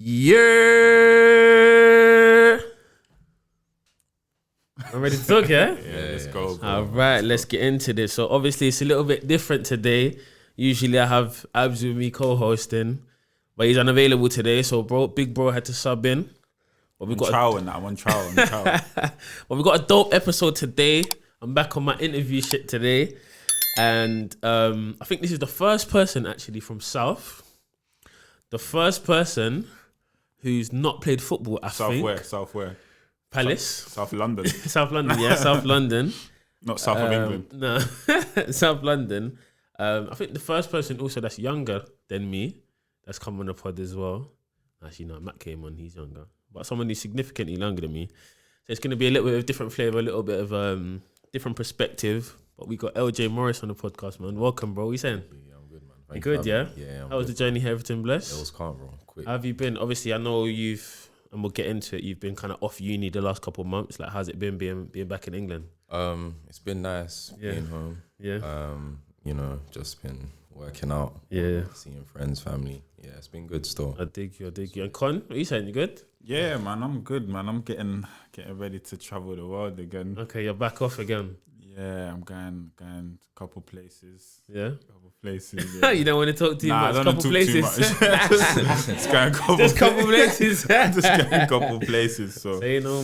Yeah. I'm ready to talk, yeah? Let's go. Bro. All right, let's get into this. So obviously it's a little bit different today. Usually I have Abs with me co-hosting, but he's unavailable today. So big bro had to sub in. But we got one trial. but we got a dope episode today. I'm back on my interview shit today. And I think this is the first person actually from South. The first person who's not played football, I think. South where? Palace. South London. South London, yeah, South London. Not south of England. No, South London. I think the first person also that's younger than me that's come on the pod as well. Actually, no, Matt came on, he's younger. But someone who's significantly younger than me. So it's going to be a little bit of different flavour, a little bit of different perspective. But we got Eljay Morris on the podcast, man. Welcome, bro. What you saying? Yeah, I'm good, man. You good, yeah? Yeah, How was the journey here? Everything blessed? It was calm, bro. Quick. How have you been? Obviously, I know and we'll get into it, you've been kind of off uni the last couple of months. Like, how's it been being back in England? It's been nice being home. Yeah. Just been working out. Yeah. Seeing friends, family. Yeah, it's been good still. I dig you. And Con, what are you saying? You good? Yeah, man, I'm good, man. I'm getting ready to travel the world again. Okay, you're back off again. Yeah, I'm going a couple places. Yeah? Yeah. You don't want to talk too much? I don't Couple talk places. too much. Just going Just couple places. Just going a couple places. So Say no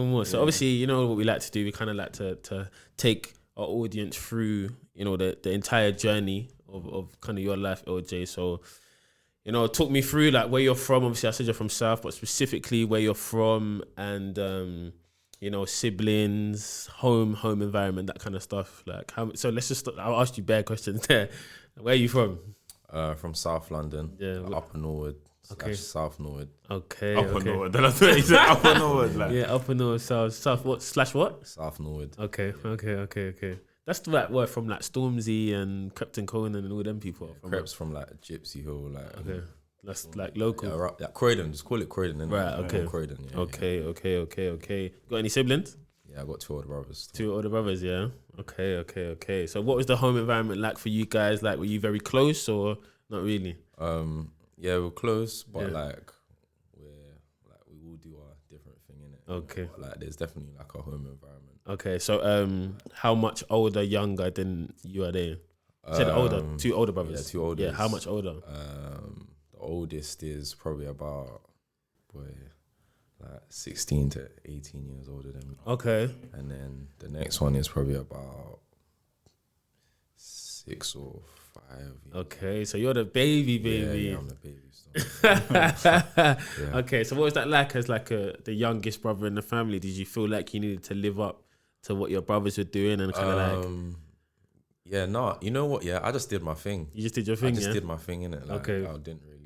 more. So obviously, you know what we like to do. We kind of like to take our audience through, the entire journey of kind of your life, LJ. So, talk me through like where you're from. Obviously, I said you're from South, but specifically where you're from and siblings, home environment, that kind of stuff. Like so let's just I'll ask you bare questions there. Where are you from? From South London. Yeah. Upper Norwood. Okay. South Norwood. Okay. Upper Norwood. That's what he said. Upper Norwood. Like. Yeah, Upper North, South what / what? South Norwood. Okay. That's the right word from like Stormzy and Captain Conan and all them people. Yeah, Creps from like Gypsy Hill, like. Okay. That's like local. Yeah, Croydon. Just call it Croydon. Innit? Right. Okay. Croydon. Yeah. Okay. Got any siblings? Yeah, I got 2 older brothers. 2 older brothers. Yeah. Okay. So, what was the home environment like for you guys? Like, were you very close or not really? Yeah, we're close, but like we all do our different thing in it. Okay. But, like, there's definitely like a home environment. Okay. So, how much older, younger than you are they? You said older. 2 older brothers. Yeah, 2 older. Yeah. How much older? The oldest is probably about 16 to 18 years older than me. Okay. And then the next one is probably about 6 or 5 years. Okay, so you're the baby. Yeah, I'm the baby. So. Okay, so what was that like as like the youngest brother in the family? Did you feel like you needed to live up to what your brothers were doing and kind of like? Yeah, no, you know what? Yeah, I just did my thing. You just did your thing. I just did my thing in it. Like, okay. I didn't really.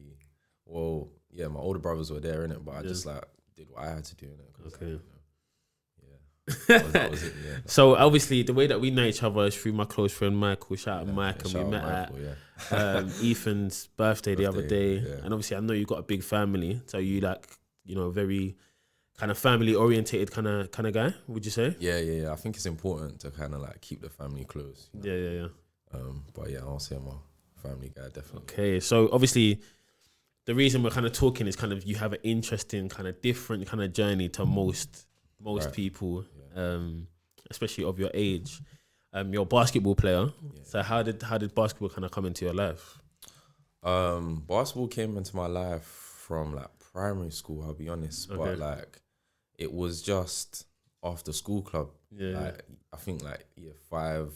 Well, yeah, my older brothers were there in it, but I just like did what I had to do in it. Okay. That was it. Yeah. So obviously, the way that we know each other is through my close friend Michael. Shout out Mike, and we met at Ethan's birthday the other day. Yeah. And obviously, I know you got a big family, so you like very kind of family orientated kind of guy. Would you say? Yeah. I think it's important to kind of like keep the family close. Yeah. But yeah, I'll say I'm a family guy, definitely. Okay, so obviously, the reason we're kind of talking is kind of you have an interesting kind of different kind of journey to most people, especially of your age. You're a basketball player, so how did basketball kind of come into your life? Basketball came into my life from like primary school, I'll be honest, but like it was just after school club. Like, I think like year 5,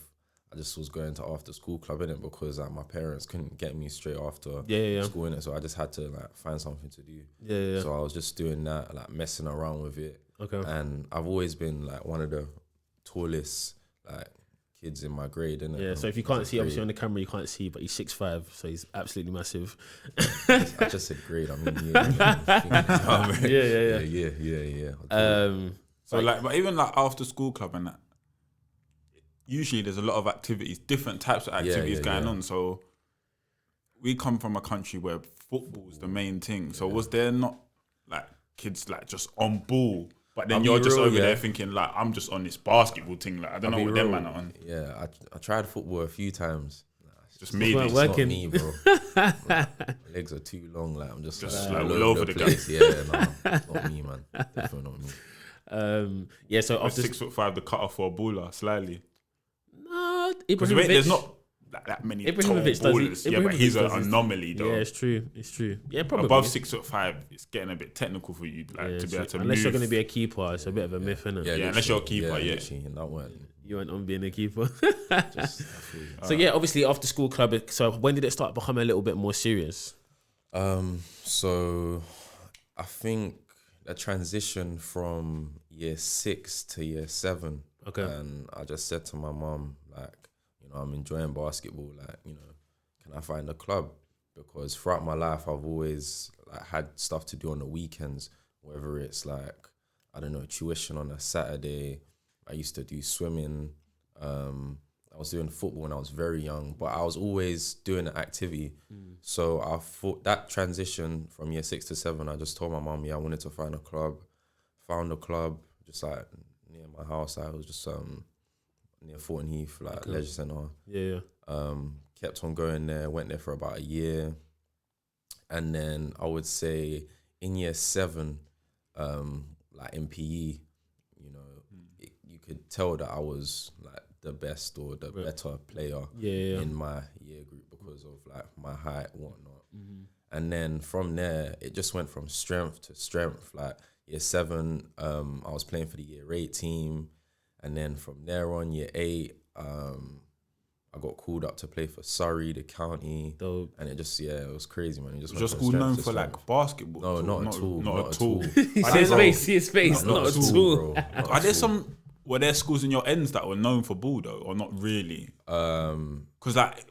I just was going to after school club in it because like my parents couldn't get me straight after school in it, so I just had to like find something to do. So I was just doing that, like messing around with it. Okay. And I've always been like one of the tallest like kids in my grade, innit? Yeah. So if you can't see, obviously on the camera you can't see, but he's 6'5", so he's absolutely massive. I just said grade. I mean, yeah. So like, but even like after school club and that, usually there's a lot of activities, different types of activities going on. So we come from a country where football's the main thing. So was there not like kids like just on ball? But then you're just over there thinking like, I'm just on this basketball thing. Like I don't know what them man are on. Yeah, I tried football a few times. Just me. It's working. Not me, bro. My legs are too long. Like I'm just like all over the place. Yeah, no, not me, man. Definitely not me. Yeah, so after 6'5", the cut off for a baller slightly. No, because there's not that many tall ballers. Yeah, but he's an anomaly though. Yeah, it's true. Yeah, probably above 6'5", it's getting a bit technical for you, like to be able to unless move. you're going to be a keeper. It's a bit of a myth, isn't it? Yeah, unless you're a keeper. Yeah, you went on being a keeper. So yeah, obviously after school club. So when did it start becoming a little bit more serious? So I think the transition from year 6 to year 7. Okay. And I just said to my mum, like, you know, I'm enjoying basketball. Like, you know, can I find a club? Because throughout my life, I've always like had stuff to do on the weekends, whether it's like, I don't know, tuition on a Saturday. I used to do swimming. I was doing football when I was very young, but I was always doing an activity. So I thought that transition from year 6 to 7, I just told my mum, I wanted to find a club. Found a club just like near my house. I was just near Thornton Heath, like Leisure Centre. Yeah. Kept on going there, went there for about a year. And then I would say in year 7, like in PE, you know, you could tell that I was like the best or the better player in my year group because of like my height and whatnot. And then from there, it just went from strength to strength. Like year 7, I was playing for the year 8 team. And then from there on, year 8, I got called up to play for Surrey, the county. Dope. And it just, it was crazy, man. It just was your school known for like basketball? No, not at all. Not at all. See his face. Not at all. Are there were there schools in your ends that were known for ball though, or not really? Because like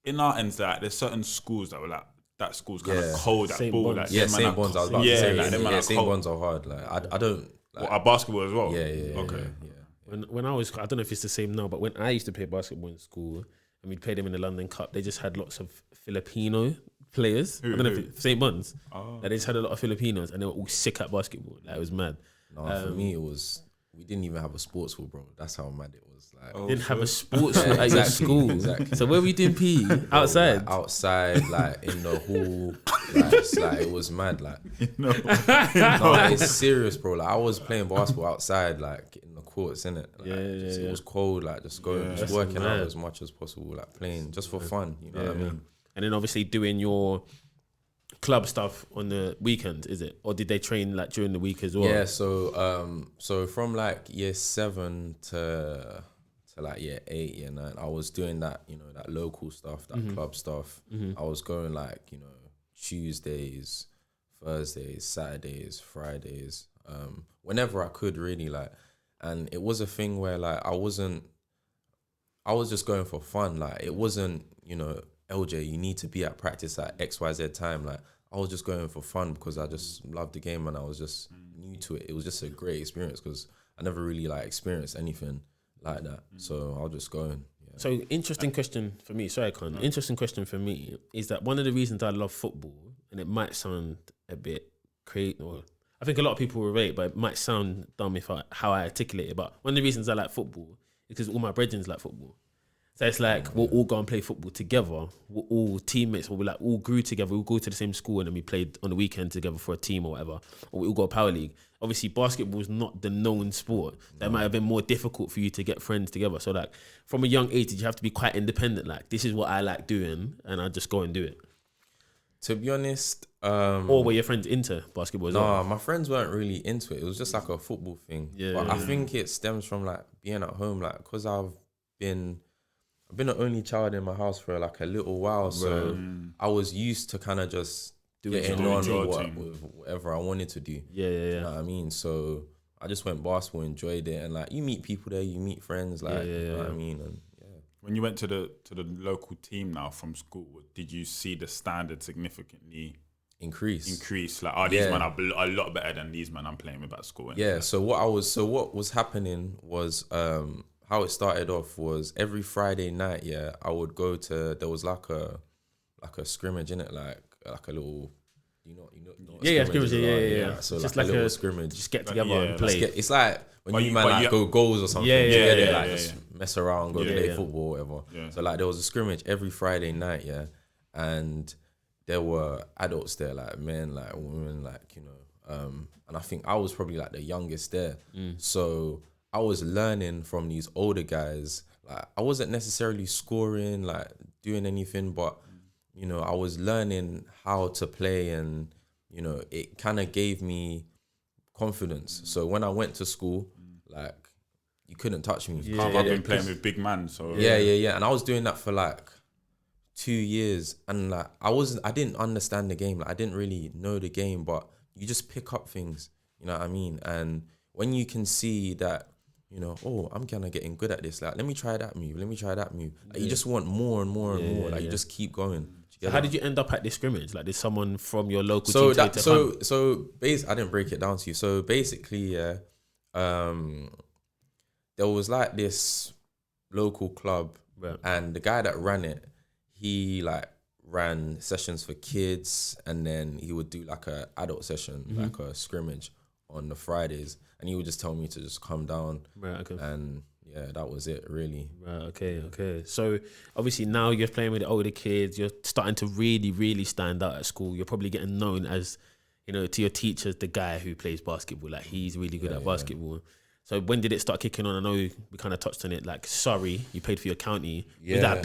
in our ends, like there's certain schools that were like, that school's kind of cold at ball. Like, St. Bonds. I was about to say, like, St. Bonds are hard. Like I don't. Like, what, basketball as well? Yeah. Okay. When I was, I don't know if it's the same now, but when I used to play basketball in school and we'd play them in the London Cup, they just had lots of Filipino players. I don't know if it's St. Bonds. Like, they just had a lot of Filipinos and they were all sick at basketball. Like, it was mad. No, for me it was, we didn't even have a sports hall, bro. That's how mad it was. Like, didn't have a sports hall at your school. Exactly. So where were you doing PE? Bro, outside? Like, outside, like in the hall. Like, it's like, it was mad. Like, no, it's serious, bro. Like, I was playing basketball outside, like in the courts, innit? Like, it was cold, like just going, just working out as much as possible, like playing just for fun. You know what I mean? And then obviously doing your club stuff on the weekend, is it? Or did they train like during the week as well? Yeah, so from like year 7 to like year 8, year 9, I was doing that, you know, that local stuff, that club stuff. I was going like, you know, Tuesdays, Thursdays, Saturdays, Fridays, whenever I could really, like, and it was a thing where like I was just going for fun. Like, it wasn't, you know, LJ, you need to be at practice at XYZ time. Like, I was just going for fun because I just loved the game and I was just new to it. It was just a great experience because I never really like experienced anything like that. So I was just going. Yeah. So interesting question for me. Sorry, Con. Interesting question for me is that one of the reasons I love football, and it might sound a bit crazy, or I think a lot of people will relate, but it might sound dumb how I articulate it. But one of the reasons I like football is because all my brethren like football. So it's like we'll all go and play football together. We're all teammates. We'll be like all grew together. We'll go to the same school and then we played on the weekend together for a team or whatever. Or we all go power league. Obviously, basketball is not the known sport. That might have been more difficult for you to get friends together. So like from a young age, did you have to be quite independent? Like, this is what I like doing, and I just go and do it. To be honest, or were your friends into basketball as well? No, my friends weren't really into it. It was just like a football thing. But I think it stems from like being at home, like because I've been the only child in my house for like a little while, so I was used to kind of just getting on with whatever I wanted to do. You know what I mean? So I just went basketball, enjoyed it, and like you meet people there, you meet friends, like you know what I mean. And when you went to the local team now from school, did you see the standard significantly increase? Like, oh, these men are a lot better than these men I'm playing with at school. Yeah. So what was happening was how it started off was every Friday night, I would go to, there was like a scrimmage in it, like a little, you know scrimmage, yeah. So just like a little scrimmage, just get together and play. It's like when you go goals or something, like just mess around, go play football, whatever. Yeah. So like there was a scrimmage every Friday night, yeah, and there were adults there, like men, like women, like, you know, and I think I was probably like the youngest there. So I was learning from these older guys. Like I wasn't necessarily scoring, like doing anything, but you know, I was learning how to play, and you know, it kind of gave me confidence. So when I went to school, like you couldn't touch me. I've been playing with big man, so yeah. And I was doing that for like 2 years, and like I didn't understand the game. Like I didn't really know the game, but you just pick up things. You know what I mean? And when you can see that, you know, oh, I'm kind of getting good at this. Like, let me try that move. Like, you just want more and more and more. Like, you just keep going. So how did you end up at this scrimmage? Like, did someone from your local team come? I didn't break it down to you. So basically, yeah, there was like this local club, and the guy that ran it, he like ran sessions for kids, and then he would do like a adult session, like a scrimmage on the Fridays, and he would just tell me to just come down. And yeah, that was it really. Okay. So obviously now you're playing with the older kids, you're starting to really, really stand out at school. You're probably getting known as, you know, to your teachers, the guy who plays basketball. Like he's really good at basketball. So when did it start kicking on? I know we kind of touched on it. Like, Surrey, you played for your county. Yeah. Was that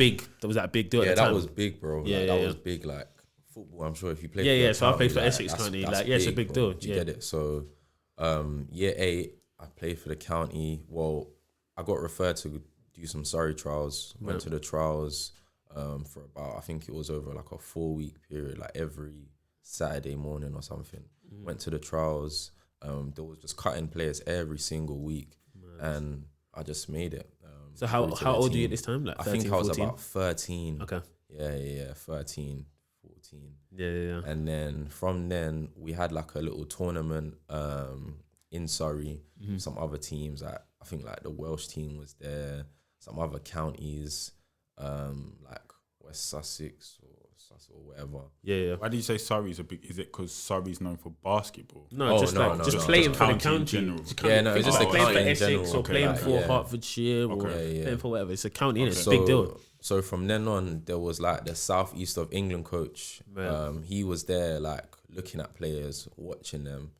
a big deal at the time? Yeah, that was big, bro. That was big. Like football, I'm sure if you played. Yeah. So I played for Essex County. Like, it's a big deal. Do you get it? So, year 8, I played for the county. Well, I got referred to do some Surrey trials. Went to the trials for about, I think it was over like a 4-week period, like every Saturday morning or something. Went to the trials. There was just cutting players every single week, and I just made it. So how old are you at this time? Like 13, I think I was 14? about 13. Okay. Yeah, 13, 14. Yeah. And then from then we had like a little tournament in Surrey. Some other teams, like I think like the Welsh team was there. Some other counties, like West Sussex or whatever. Yeah. Why do you say Surrey's a big? Is it because Surrey's known for basketball? No, just playing for the county. It's just like playing for Essex or playing for Hertfordshire or playing for whatever. It's a county, it's a big deal. So from then on, there was like the South East of England coach. He was there, like looking at players, watching them,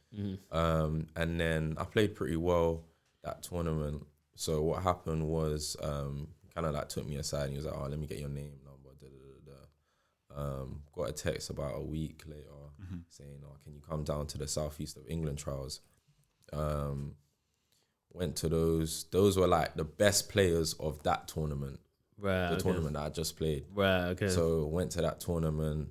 and then I played pretty well that tournament. So what happened was, kind of like took me aside and he was like, "Oh, let me get your name, number." Got a text about a week later saying, "Oh, can you come down to the Southeast of England trials?" Went to those. Those were like the best players of that tournament. Tournament that I just played. So went to that tournament,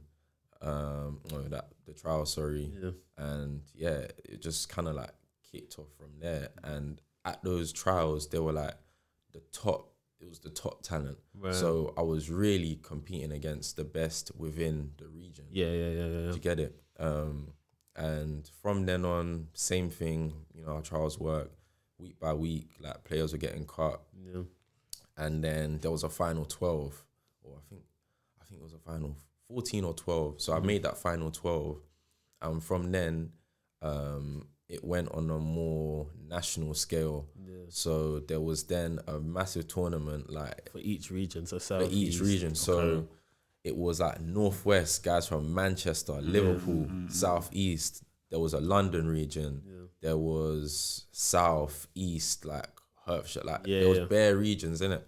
the trial, sorry. Yeah. And yeah, it just kind of like kicked off from there. And at those trials, they were like it was the top talent. So I was really competing against the best within the region. Yeah. Did you get it? And from then on, same thing, you know, our trials work week by week, like players were getting cut. Yeah. And then there was a final 12, or I think it was a final 14 or 12. So I made that final 12. And from then, it went on a more national scale. Yeah. So there was then a massive tournament, like for each region. So So it was like Northwest, guys from Manchester, Liverpool, Southeast. There was a London region. Yeah. There was South, East, like Hertfordshire. Like there was bare regions in it.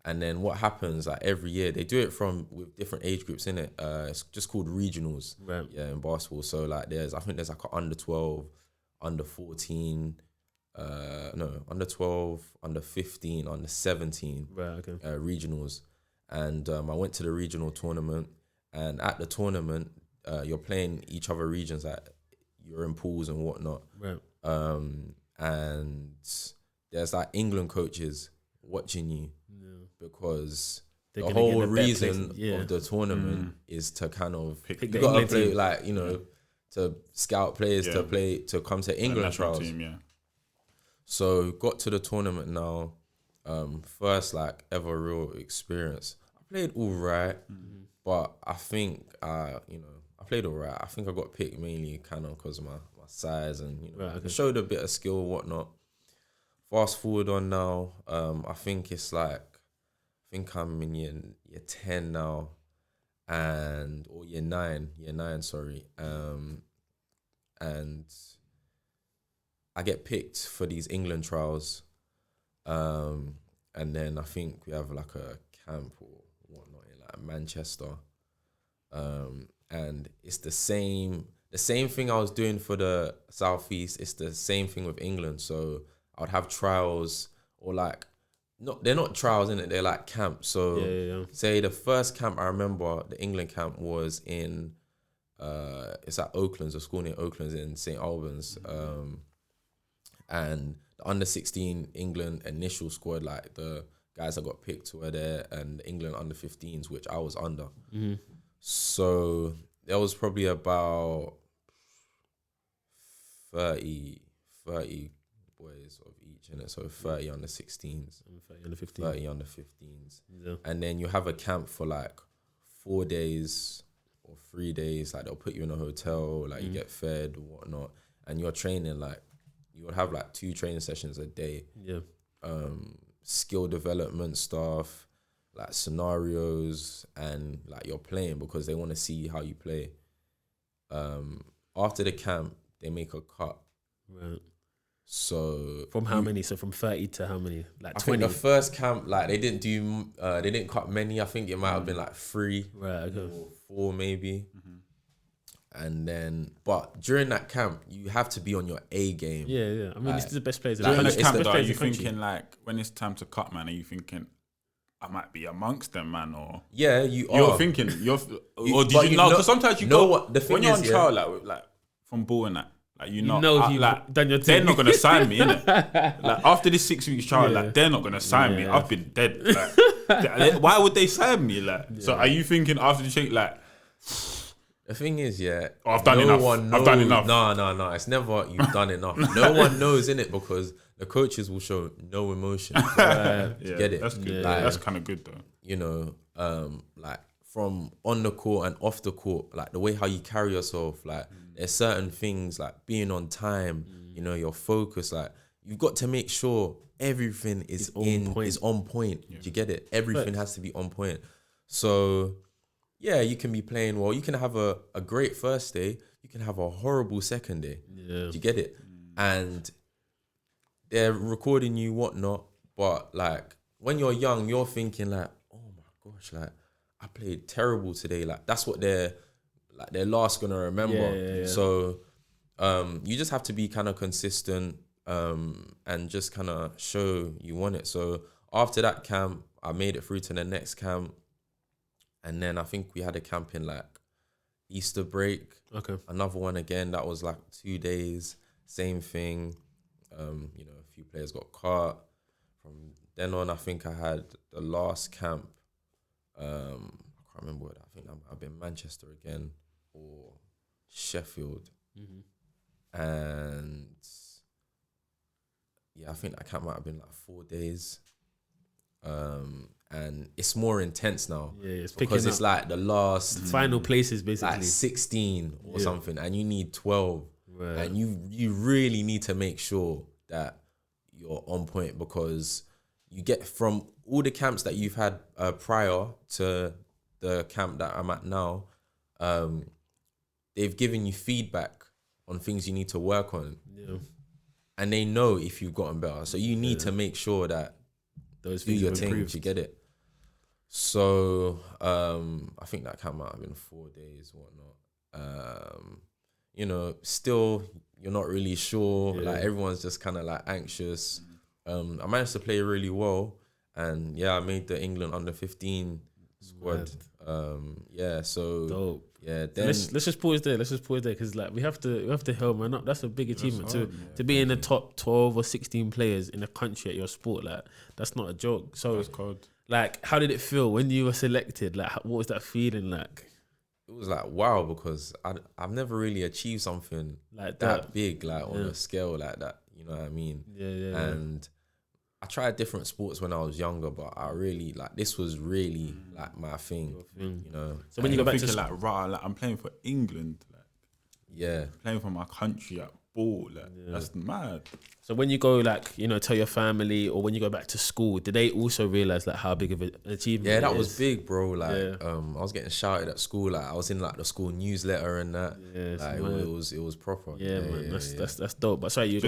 And then what happens, like every year, they do it with different age groups in it. It's just called regionals. In basketball. So like I think there's like an under 12, under 14, under 12, under 15, under 17 regionals. And I went to the regional tournament, and at the tournament, you're playing each other regions, like you're in pools and whatnot. And there's like England coaches watching you because the whole reason of the tournament is to kind of you gotta play, like, you know, to scout players to come to England trials. Team, So got to the tournament now. First like ever real experience. I played all right, but I think I played all right. I think I got picked mainly kind of because of my size and, you know, I showed a bit of skill and whatnot. fast forward on now. I think it's like, I think I'm in year 10 now, or year 9, sorry. And I get picked for these England trials. And then I think we have like a camp or whatnot in like Manchester. And it's the same thing I was doing for the Southeast. It's the same thing with England. So I would have trials, or like, they're not trials, innit? They're like camps. So say the first camp I remember, the England camp was in, it's at Oaklands, a school near Oaklands in St. Albans. And the under-16 England initial squad, like the guys that got picked were there, and the England under-15s, which I was under. Mm-hmm. So there was probably about 30 boys of each in it. So 30 under-16s, 30 under-15s. Yeah. And then you have a camp for like 4 days or 3 days. Like they'll put you in a hotel, like you get fed or whatnot. And you're training, like you would have like 2 training sessions a day. Yeah. Skill development stuff, like scenarios, and like you're playing because they want to see how you play. After the camp, they make a cut. Right. So from how many? So from 30 to how many? Like 20? I think the first camp, like they didn't cut many. I think it might have been like 3, right, okay, or 4 maybe. And then, but during that camp, you have to be on your A game. Yeah. I mean, this is the best players. During the camp, though, are you thinking like, when it's time to cut, man? Are you thinking, I might be amongst them, man? Or yeah, you're thinking or did you know? Because sometimes you know go, what the thing when you're is, on trial, like from ball and that. Like if you've done your they're not gonna sign me, innit? Like after this 6 weeks trial, like they're not gonna sign me. I've been dead. Like, why would they sign me? Like, so are you thinking after the shake, like? The thing is, I've done enough. I've done enough. No. It's never you've done enough. No one knows, innit? Because the coaches will show no emotion. Get it? That's good. Like, that's kind of good though. You know, like from on the court and off the court, like the way how you carry yourself, like there's certain things like being on time, you know, your focus, like you've got to make sure everything is on point. Yeah. Do you get it? Everything has to be on point. So yeah, you can be playing well. You can have a great first day. You can have a horrible second day. Yeah. Do you get it? And they're recording you, whatnot. But like when you're young, you're thinking like, oh my gosh, like I played terrible today. Like that's what they're last gonna remember. Yeah. So you just have to be kind of consistent and just kind of show you want it. So after that camp, I made it through to the next camp. And then I think we had a camp in like Easter break. Okay. Another one again, that was like 2 days, same thing. You know, a few players got caught. From then on, I think I had the last camp. I can't remember what. I think that might have been Manchester again or Sheffield. Mm-hmm. And yeah, I think that camp might have been like 4 days. And it's more intense now. Yeah, it's because it's like the last final places, basically like 16 or something, and you need 12, right. And you really need to make sure that you're on point, because you get from all the camps that you've had prior to the camp that I'm at now. They've given you feedback on things you need to work on, and they know if you've gotten better. So you need to make sure that those do your thing. You get it. So I think that camp might have been 4 days, whatnot. You know, still you're not really sure. Yeah. Like everyone's just kind of like anxious. I managed to play really well, and I made the England under-15 squad. So dope. Yeah, then let's just pause there. Because like we have to help man up. That's a big achievement to be in the top 12 or 16 players in the country at your sport. Like that's not a joke. So that's cold. Like, how did it feel when you were selected? Like, what was that feeling like? It was like wow, because I've never really achieved something like that big, like on a scale like that. You know what I mean? Yeah. And I tried different sports when I was younger, but I really like this was really like my thing. You know. So when you go back to like, right, like I'm playing for England. Like, playing for my country at ball. Like, that's mad. So when you go, like, you know, tell your family, or when you go back to school, did they also realize like how big of an achievement? Yeah, that was big, bro. Like, I was getting shouted at school. Like, I was in like the school newsletter and that. Yeah, like, it was proper. Yeah, man, that's dope. But sorry,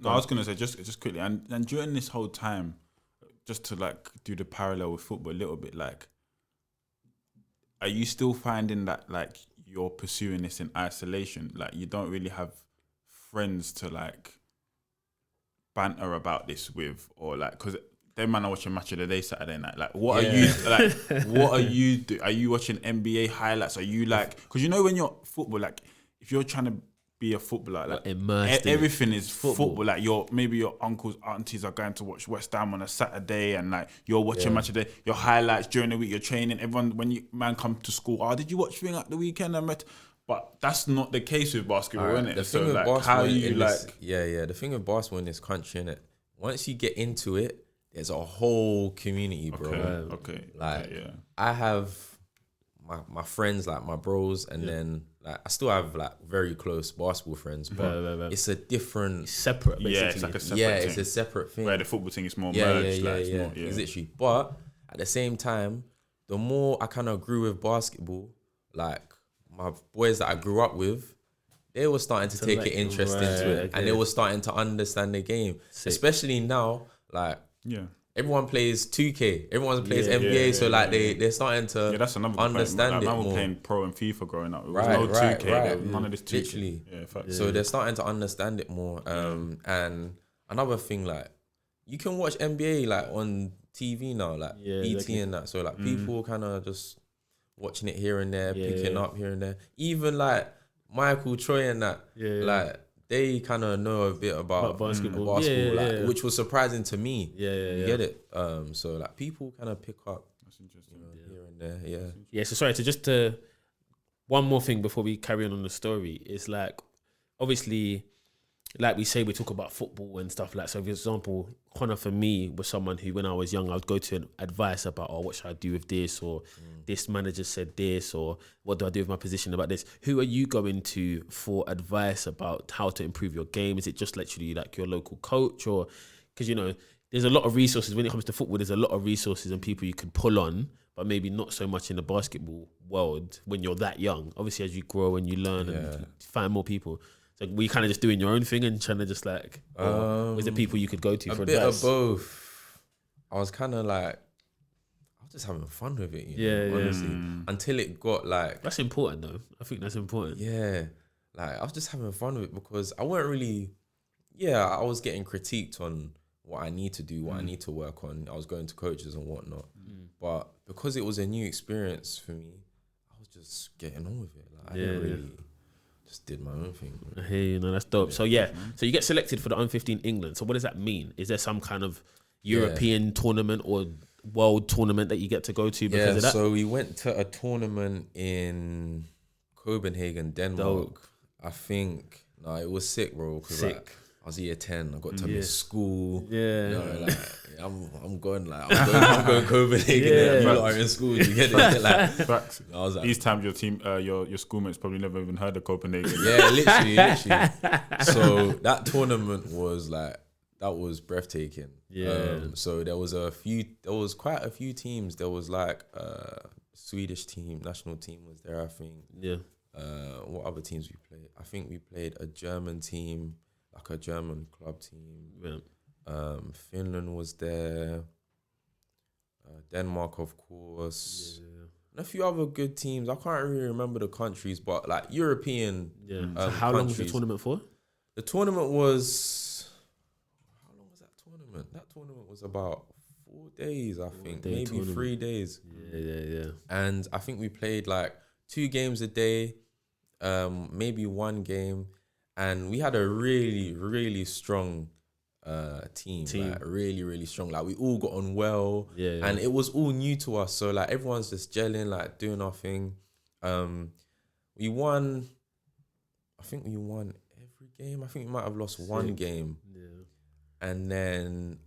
I was gonna say just quickly, and during this whole time, just to like do the parallel with football a little bit, like, are you still finding that like you're pursuing this in isolation? Like, you don't really have friends to like banter about this with, or like, because them man are watching Match of the Day Saturday night. Like, what are you like? What are you do? Are you watching NBA highlights? Are you like? Because you know when you're football, like, if you're trying to be a footballer, like immersed everything is football. Like, maybe your uncles, aunties are going to watch West Ham on a Saturday, and like you're watching Match of the Day. Your highlights during the week, you're training. Everyone, when you man come to school, did you watch thing at the weekend? But that's not the case with basketball, isn't it? So like, how you like? The thing with basketball in this country, innit? Once you get into it, there's a whole community, bro. Okay. Like, I have my friends, like my bros, and then like I still have like very close basketball friends, but it's a different, separate. Basically. Yeah, it's like a separate. thing. It's a separate thing. Where the football thing is more merged. It's literally. But at the same time, the more I kind of grew with basketball, like my boys that I grew up with, they were starting to take an interest into it, and they were starting to understand the game. Especially now, like everyone plays 2K, everyone plays NBA, so like they're starting to that's another understand it more. Like, playing Pro and FIFA growing up, it was no 2K, there was none of this 2K. Literally. So they're starting to understand it more. And another thing, like, you can watch NBA like on TV now, like BT and that. So like people kind of just watching it here and there, picking up here and there. Even like Michael Troy and that, like they kind of know a bit about basketball, like, which was surprising to me. You get it? So like people kind of pick up. That's interesting. Here and there, Yeah. So sorry, one more thing before we carry on the story is like, obviously, like we say, we talk about football and stuff like. So, for example, Connor for me was someone who, when I was young, I would go to advice about, what should I do with this, or this manager said this, or what do I do with my position about this? Who are you going to for advice about how to improve your game? Is it just literally like your local coach, or because there's a lot of resources when it comes to football. There's a lot of resources and people you can pull on, but maybe not so much in the basketball world when you're that young. Obviously, as you grow and you learn and find more people. So were you kind of just doing your own thing and trying to just like, was there people you could go to for advice? A bit of both. I was kind of like, I was just having fun with it, honestly. Until it got like... That's important though. I think that's important. Yeah. Like, I was just having fun with it because I weren't really... Yeah, I was getting critiqued on what I need to do, what I need to work on. I was going to coaches and whatnot. But because it was a new experience for me, I was just getting on with it. Like, I didn't really... Just did my own thing. I hear you, that's dope. So so you get selected for the U15 England. So what does that mean? Is there some kind of European tournament or world tournament that you get to go to because of that? So we went to a tournament in Copenhagen, Denmark. Dope. I think it was sick, bro. Like, I was year 10. I got to miss school. I'm going Copenhagen. You lot are in school. You get it? Like, facts. I was like, these times your team, your schoolmates probably never even heard of Copenhagen. Yeah, literally. So that tournament was like, that was breathtaking. So there was quite a few teams. There was like Swedish team, national team was there, I think. What other teams we played? I think we played a German team, like a German club team. Finland was there. Denmark, of course. And a few other good teams. I can't really remember the countries, but like European. So how long was the tournament for? The tournament was... How long was that tournament? That tournament was about 4 days, I think. Maybe tournament. 3 days. Yeah. And I think we played like 2 games a day, maybe 1 game. And we had a really, really strong team. Like really, really strong. Like we all got on well. And it was all new to us. So like everyone's just gelling, like doing our thing. We won. I think we won every game. I think we might have lost 1 game. And then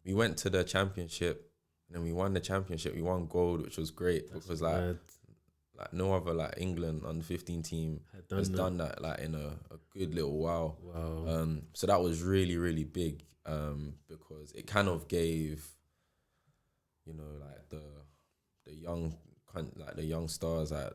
we went to the championship. And then we won the championship. We won gold, which was great. Because like like no other like England under 15 team has done that like in a good little while. Wow. So that was really, really big because it kind of gave, you know, like the young stars at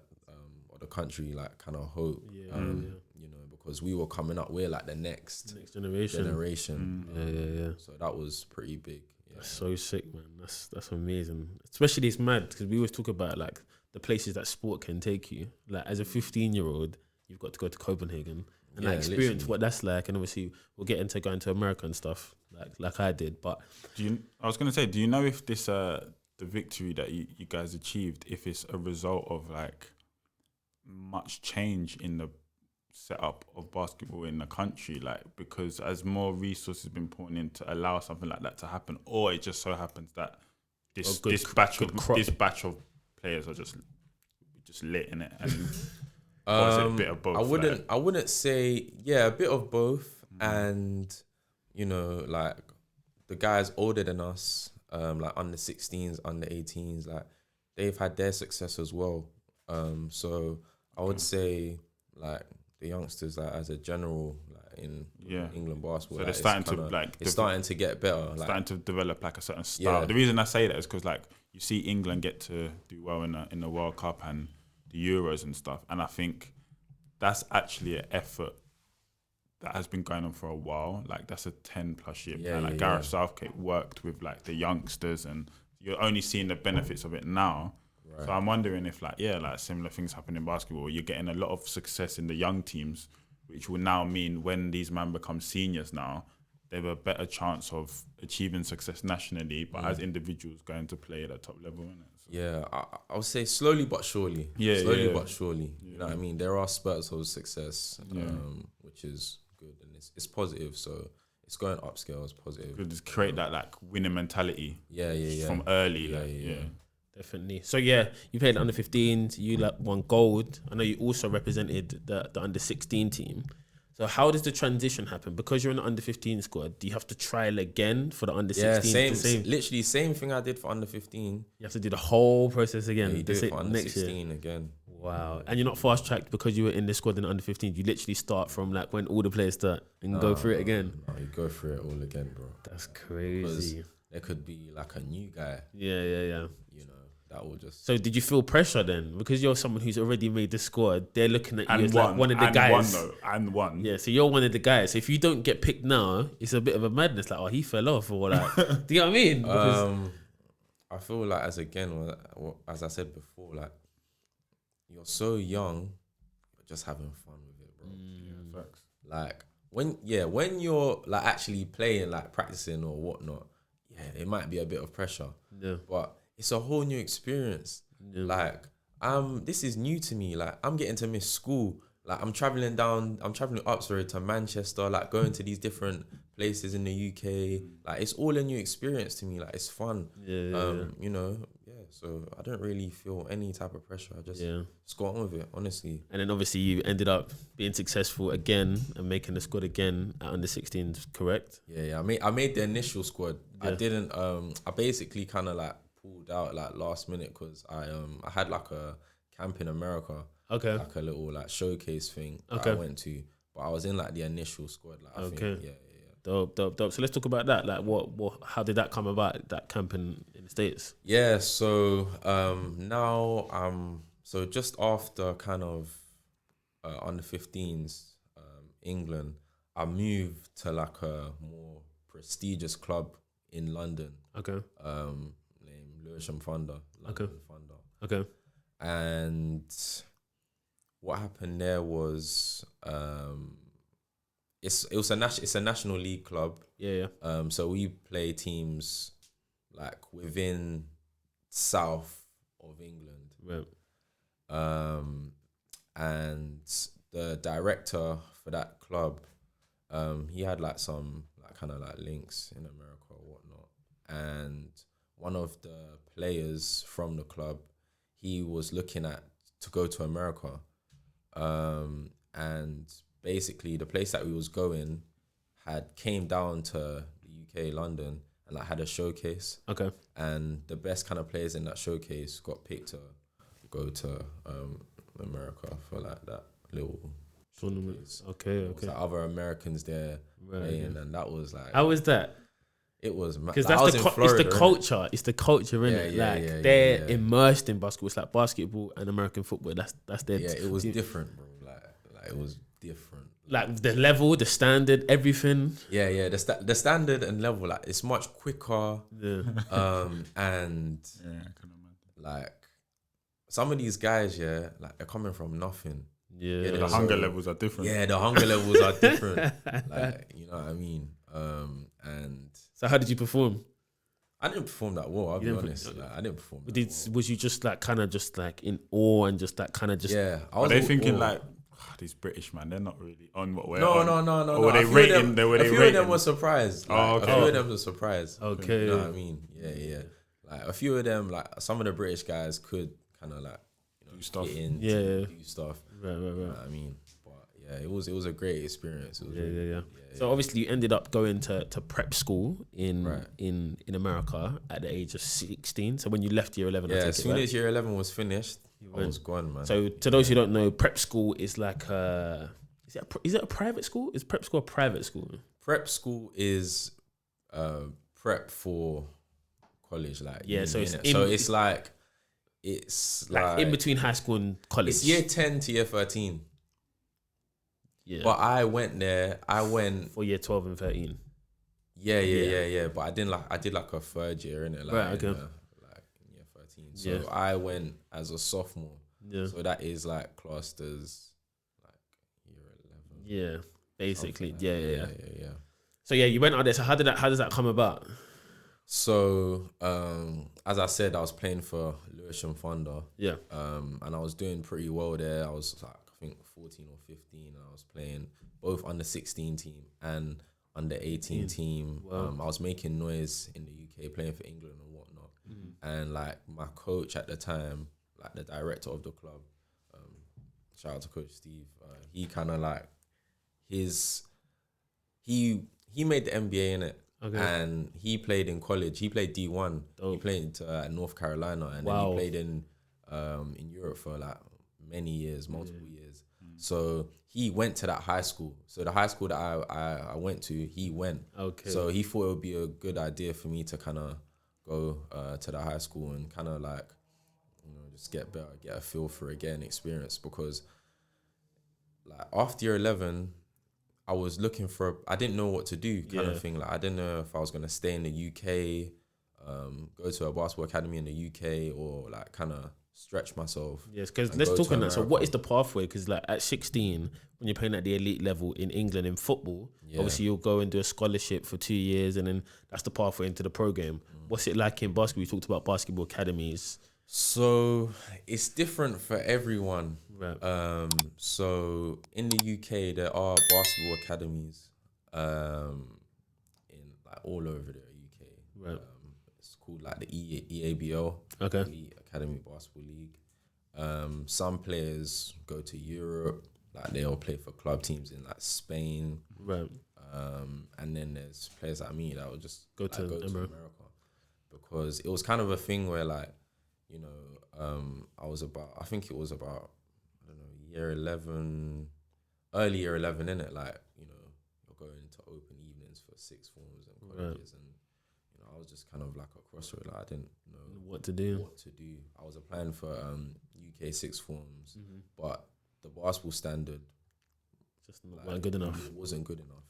or the country like kind of hope. You know, because we were coming up, we're like the next generation. Yeah. So that was pretty big. Yeah. That's so sick, man. That's amazing. Especially it's mad because we always talk about like the places that sport can take you. Like as a 15-year-old, you've got to go to Copenhagen and like experience literally what that's like. And obviously we'll get into going to America and stuff like I did. But I was gonna say, do you know if this the victory that you guys achieved, if it's a result of like much change in the setup of basketball in the country, like because as more resources been put in to allow something like that to happen, or it just so happens that this batch of players are just lit in it, and or is it a bit of both? I wouldn't say a bit of both, and you know, like the guys older than us, like under 16s, under 18s, like they've had their success as well. So I would say like the youngsters, like as a general, like in England basketball, so like, it's starting to get better, like, starting to develop like a certain style. Yeah. The reason I say that is because like you see England get to do well in the World Cup and the Euros and stuff, and I think that's actually an effort that has been going on for a while. Like that's a 10+ year plan. Like Gareth Southgate worked with like the youngsters, and you're only seeing the benefits of it now. Right. So I'm wondering if like similar things happen in basketball. You're getting a lot of success in the young teams, which will now mean when these men become seniors now, they have a better chance of achieving success nationally, but as individuals going to play at a top level. Innit? So. Yeah, I would say slowly but surely. Slowly but surely. You know what I mean? There are spurts of success, which is good, and it's positive. So it's going upscale. It's positive. Good to create that like winning mentality. From early. Definitely. So you played under 15s. You like won gold. I know you also represented the under 16 team. So how does the transition happen? Because you're in the under 15 squad, do you have to trial again for the under 16? Literally same thing I did for under 15. You have to do the whole process again. Yeah, you do it for under 16 again. Wow. And you're not fast tracked because you were in the squad in the under 15. You literally start from like when all the players start and go through it again. No, you go through it all again, bro. That's crazy. Because there could be like a new guy. Yeah. You know, that will just. So did you feel pressure then? Because you're someone who's already made the squad, they're looking at you as like one of the guys. One. Yeah, so you're one of the guys. So if you don't get picked now, it's a bit of a madness. Like, oh, he fell off or like. Do you know what I mean? Because I feel like as I said before, like you're so young, you're just having fun with it, bro. Yeah, facts. Like when you're like actually playing, like practicing or whatnot, it might be a bit of pressure. Yeah. But it's a whole new experience. Yeah. Like this is new to me. Like I'm getting to miss school. Like I'm traveling up to Manchester, like going to these different places in the UK. Like it's all a new experience to me. Like it's fun. You know, so I don't really feel any type of pressure. I just got on with it, honestly. And then obviously you ended up being successful again and making the squad again at under 16s, correct? Yeah. I made the initial squad. Yeah. I didn't. I basically kind of like pulled out like last minute because I had like a camp in America. Okay. Like a little like showcase thing that I went to, but I was in like the initial squad. Like I think, yeah. Dope. So let's talk about that. Like, how did that come about? That camp in the States? Yeah. So now so just after kind of under 15s England, I moved to like a more prestigious club in London. Okay. Named Lewisham Thunder. London Thunder. Okay. And what happened there was it's a national league club. Yeah. So we play teams like within south of England. Right. And the director for that club, he had like some like kind of like links in America or whatnot. And one of the players from the club, he was looking to go to America. And basically the place that we was going came down to the UK, London, and like had a showcase. Okay. And the best kind of players in that showcase got picked to go to America for like that little tournament. Okay. Like other Americans there playing, and that was like. How was that? It was because like, it's the culture. Innit? It's the culture, innit? They're immersed in basketball. It's like basketball and American football. That's their. Yeah, it was different, bro. Like it was different. Like the level, the standard, everything. Yeah. The standard and level, like it's much quicker. Yeah. And I can imagine. like some of these guys, like they're coming from nothing. Yeah. The hunger levels are different. Yeah, the hunger levels are different. Like, you know what I mean? And so how did you perform? I didn't perform that well, I'll be honest. I didn't perform that well. Was you just like kind of just like in awe and just like kind of just... Yeah. Were they thinking like, these British, man, they're not really on what we're on? No. Or were they rating? A few of them were surprised. Like, a few of them were surprised. Okay. You know what I mean? Yeah. Like a few of them, like some of the British guys could kind of like, do stuff. Do stuff. Right. You know what I mean? But yeah, it was a great experience. It was yeah. So obviously you ended up going to prep school in America at the age of 16. So when you left year 11, as soon as year 11 was finished, I was gone, man. So to those who don't know, prep school is like is it a private school? Is prep school a private school? Prep school is prep for college, like so it's like in between high school and college. It's year 10 to year 13. Yeah. But I went there. For year 12 and 13. Yeah. But I did like a third year in it, like, right. Okay. Like in year 13. So I went as a sophomore. Yeah. So that is like classed as like year 11. Yeah. Basically. Like Yeah. So you went out there. So how does that come about? So as I said, I was playing for Lewisham Thunder. Yeah. And I was doing pretty well there. I was like, I think 14 or 15. I was playing both under 16 team and under 18 team. Wow. I was making noise in the UK, playing for England and whatnot. And like my coach at the time, like the director of the club, shout out to Coach Steve. He kind of like he made the NBA in it. Okay. And he played in college. He played D1. Dope. He played North Carolina, and then he played in Europe for like many years, multiple years. So he went to that high school. So the high school that I went to, he went. Okay. So he thought it would be a good idea for me to kind of go to the high school and kind of like, just get better, get a feel for it, get an experience. Because like after year 11, I was looking I didn't know what to do kind of thing. Like I didn't know if I was going to stay in the UK, go to a basketball academy in the UK, or like kind of stretch myself. Yes, because let's talk on that. So what is the pathway? Because like at 16, when you're playing at the elite level in England in football, obviously you'll go and do a scholarship for 2 years, and then that's the pathway into the pro game. What's it like in basketball? We talked about basketball academies. So it's different for everyone. Right. So in the UK, there are basketball academies in like all over the UK. Right. It's called like the EABL, Okay. Elite Academy Basketball League. Some players go to Europe, like they'll play for club teams in like Spain. Right. And then there's players like me that will just go to America, because it was kind of a thing where like, I think it was about, I don't know, year 11, early year 11, innit? Like, you're going to open evenings for sixth forms and colleges, and I was just kind of like a crossroad. Like I didn't know what to do. I was applying for UK sixth forms, but the basketball standard just not good enough. It wasn't good enough.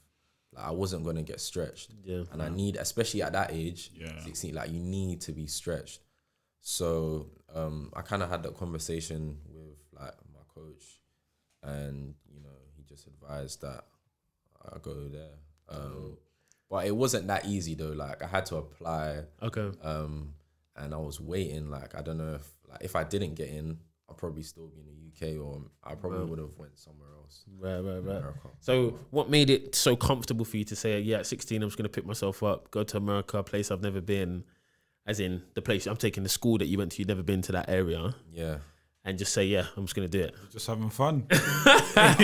Like I wasn't gonna get stretched. Yeah. And I need, especially at that age, 16, like you need to be stretched. So I kind of had that conversation with like my coach, and he just advised that I go there. But it wasn't that easy though. Like I had to apply. Okay. And I was waiting. Like I don't know if I didn't get in, I'll probably still be in the UK, or I probably would have went somewhere else. Right. America. So what made it so comfortable for you to say, at 16, I'm just going to pick myself up, go to America, a place I've never been, as in the place I'm taking the school that you went to, you've never been to that area. Yeah. And just say, I'm just going to do it. Just having fun. I'll be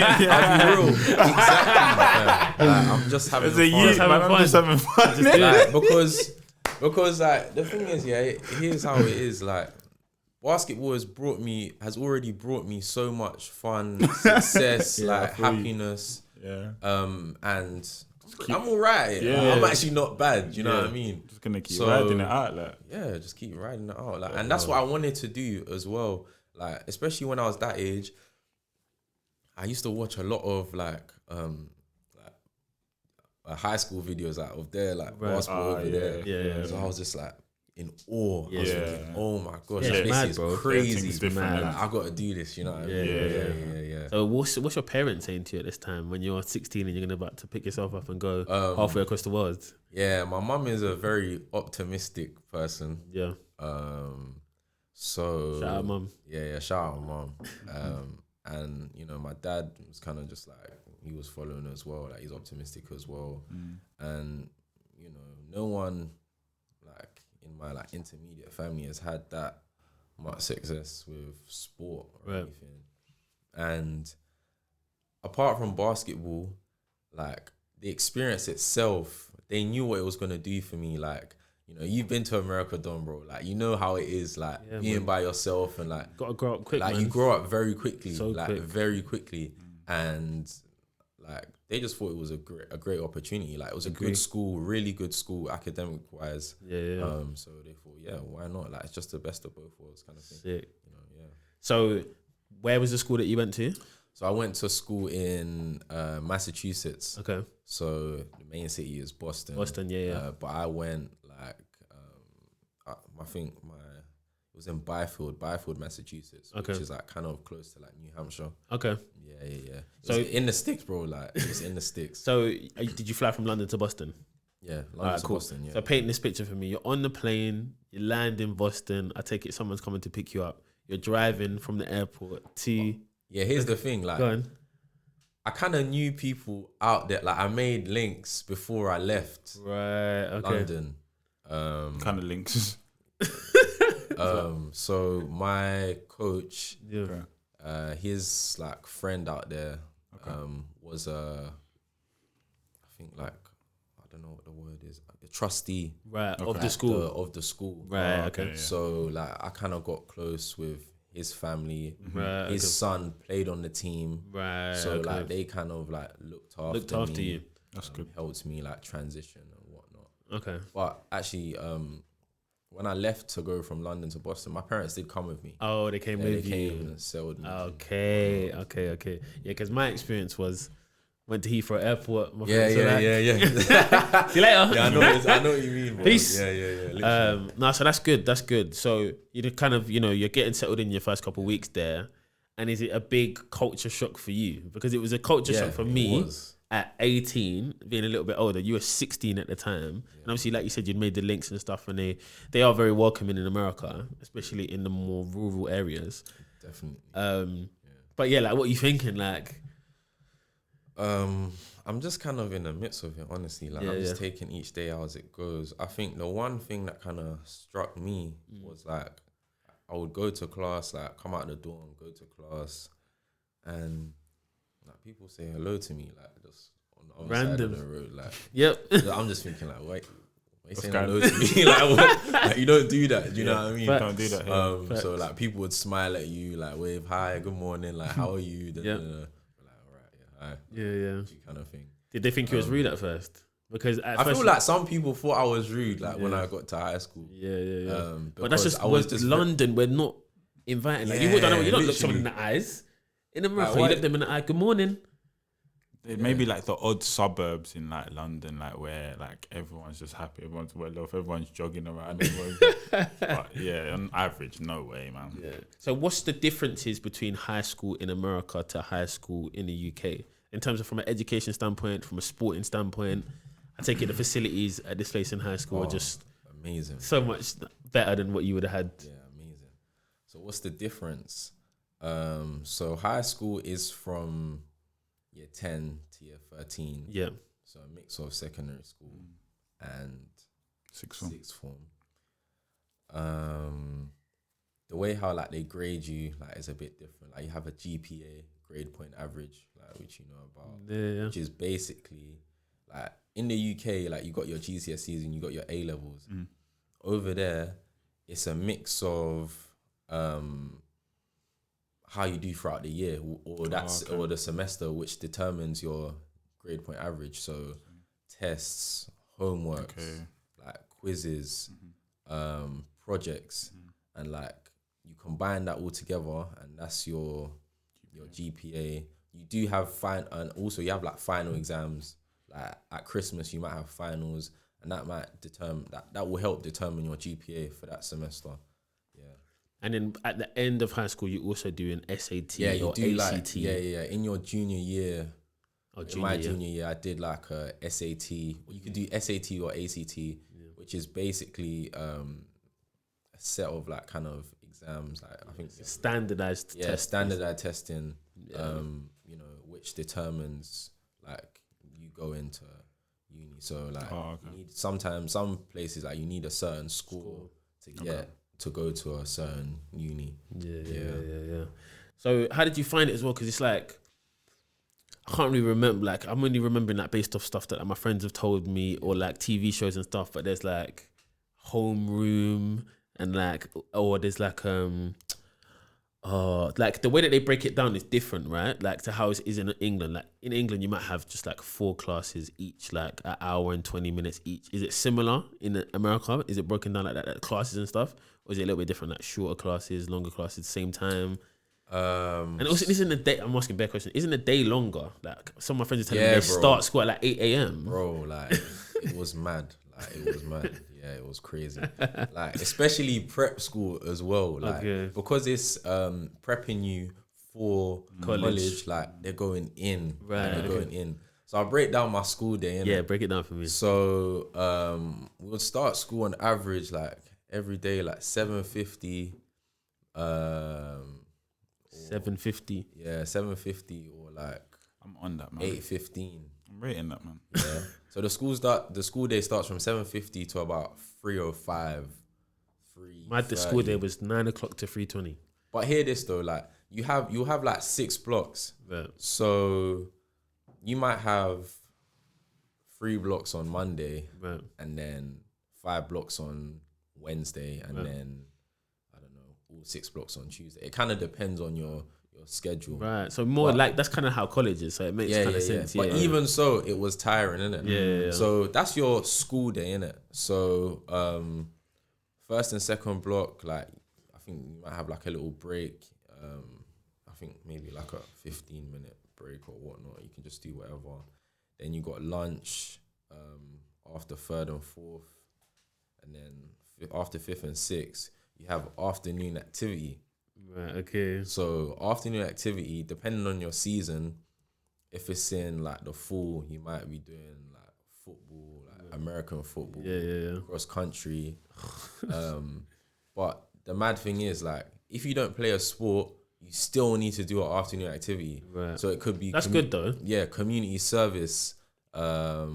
real. Exactly. I'm just having fun. I'm just having fun. Because like the thing is, here's how it is. Like basketball has already brought me so much fun, success, like happiness. Yeah. And I'm alright. Yeah. I'm actually not bad. You know what I mean? Just gonna keep riding it out, like. Yeah, just keep riding it out, like, and that's what I wanted to do as well. Like, especially when I was that age, I used to watch a lot of high school videos out of there, like basketball over there. Yeah. So I was just like in awe. I was thinking, oh my gosh, it's this mad, is bro. crazy. It's different. Like, I got to do this, you know what I mean? Yeah. So what's your parents saying to you at this time when you're 16 and you're about to pick yourself up and go halfway across the world? Yeah, my mum is a very optimistic person. Yeah. So Shout out, mum. Yeah, shout out, mum. And you know, my dad was kind of just like, he was following as well. Like, he's optimistic as well. And you know, no one like in my like intermediate family has had that much success with sport or anything. And apart from basketball, like the experience itself, they knew what it was gonna do for me. Like, you know, you've been to America, Don, bro. Like, you know how it is, like being by yourself and like gotta grow up quick. Like, man. you grow up very quickly, Quick. very quickly, and like they just thought it was a great opportunity. Like, it was a good school, really good school, academic wise. Yeah. So they thought, why not? Like, it's just the best of both worlds, kind of thing. Sick. You know, So, where was the school that you went to? So I went to school in Massachusetts. Okay. So the main city is Boston. But I went like I think it was in Byfield, Massachusetts, which is like kind of close to like New Hampshire. Okay. Yeah. So in the sticks, bro. Like, it was in the sticks. So did you fly from London to Boston? Yeah, London to Boston. Yeah. So paint this picture for me. You're on the plane. You land in Boston. I take it someone's coming to pick you up. You're driving from the airport to. Yeah, here's the thing. Like, Go on. I kind of knew people out there. Like, I made links before I left. Right. Okay. London. Kind of links. So my coach, Yeah. his like friend out there, was I think like, I don't know what the word is, like, the trustee, of the school. of the school. Right. Okay. Yeah. So like, I kind of got close with his family. Right. His son played on the team. Right. So like, they kind of like looked after me. you. That's good. Helped me like transition and whatnot. Okay. But actually, when I left to go from London to Boston, my parents did come with me. Oh, they came with you. They came and settled me. Okay. Yeah, because my experience was went to Heathrow Airport. My Yeah. See you later. Yeah, I know what you mean, bro. Peace. Yeah. No, so that's good. So you kind of, you're getting settled in your first couple of weeks there, and is it a big culture shock for you? Because it was a culture shock for me. At 18, being a little bit older. You were 16 at the time. And obviously, like you said, you'd made the links and stuff, and they are very welcoming in America, especially in the more rural areas. Definitely. But yeah, like, what are you thinking? Like, I'm just kind of in the midst of it, honestly. Like, I'm just taking each day as it goes. I think the one thing that kind of struck me was like, I would go to class, like come out the door and go to class, and like people say hello to me, like just on the other side of the road, like. Yep. I'm just thinking like, wait, you saying hello to me? Like, what? Like, you don't do that. Do you know what I mean? Don't do that. Yeah. So like, people would smile at you, like wave, hi, good morning, like how are you? Like, all right, hi. Yeah. Kind of thing. Did they think you was rude at first? Because I feel like some people thought I was rude, like when I got to high school. Yeah. But that's just London. We're not inviting. Like, you don't look someone in the eyes. In America, you look them in the eye. Good morning. Maybe like the odd suburbs in like London, like where like everyone's just happy, everyone's well off, everyone's jogging around. But yeah, on average, no way, man. Yeah. So what's the differences between high school in America to high school in the UK in terms of from an education standpoint, from a sporting standpoint? I take it the facilities at this place in high school are just amazing, so much better than what you would have had. Yeah, amazing. So what's the difference? So high school is from year 10 to year 13. Yeah. So a mix of secondary school and sixth form. The way how like they grade you like is a bit different. Like, you have a GPA, grade point average, like, which you know about, which is basically like in the UK, like you got your GCSEs and you got your A levels. Over there, it's a mix of how you do throughout the year, or or the semester, which determines your grade point average. So tests, homeworks, like quizzes, projects, and like you combine that all together, and that's your GPA. You do have and also you have like final exams. Like at Christmas, you might have finals, and that might determine that will help determine your GPA for that semester. Yeah. And then at the end of high school, you also do an SAT or do ACT. like, in your junior year. Junior year, I did like a SAT. You could do SAT or ACT, which is basically a set of like kind of exams. Like I think standardized. Yeah, standardized testing. Which determines like you go into uni. So like you need, sometimes some places like you need a certain score to get to go to a certain uni. Yeah. So how did you find it as well? Because it's like I can't really remember. Like I'm only remembering like based off stuff that like, my friends have told me, or like TV shows and stuff. But there's like homeroom and like, or there's like like the way that they break it down is different, right? Like to how it is in England. Like in England, you might have just like 4 classes each, like an hour and 20 minutes each. Is it similar in America? Is it broken down like that, like classes and stuff, or is it a little bit different? Like shorter classes, longer classes, same time. And also, isn't the day? I'm asking a better question. Isn't the day longer? Like some of my friends are telling me they start school at like 8 a.m. Bro, like it was mad. Like it was mad. Yeah, it was crazy. Like especially prep school as well. Like because it's prepping you for college. Like they're going in. Right. They're going in. So I'll break down my school day. Yeah, break it down for me. So we'll start school on average like every day like 7:50. 7:50. Yeah, 7:50 or like I'm on that, man. 8:15. I'm rating that, man. Yeah. So the school day starts from 7:50 to about 3:05. The school day was 9 o'clock to 3:20. But hear this though, like you'll have like 6 blocks. Yeah. So you might have 3 blocks on Monday, and then 5 blocks on Wednesday, and then all 6 blocks on Tuesday. It kind of depends on your schedule. Right. So more like that's kind of how college is. So it makes kind of sense. But even so, it was tiring, innit? Yeah. So that's your school day, innit? So first and second block, like I think you might have like a little break. I think maybe like a 15-minute break or whatnot. You can just do whatever. Then you got lunch after 3rd and 4th, and then after 5th and 6th. You have afternoon activity. Right, okay. So afternoon activity, depending on your season, if it's in like the fall, you might be doing like football, like American football, cross country. But the mad thing is like, if you don't play a sport, you still need to do an afternoon activity. Right. So it could be... That's good though. Yeah, community service. You're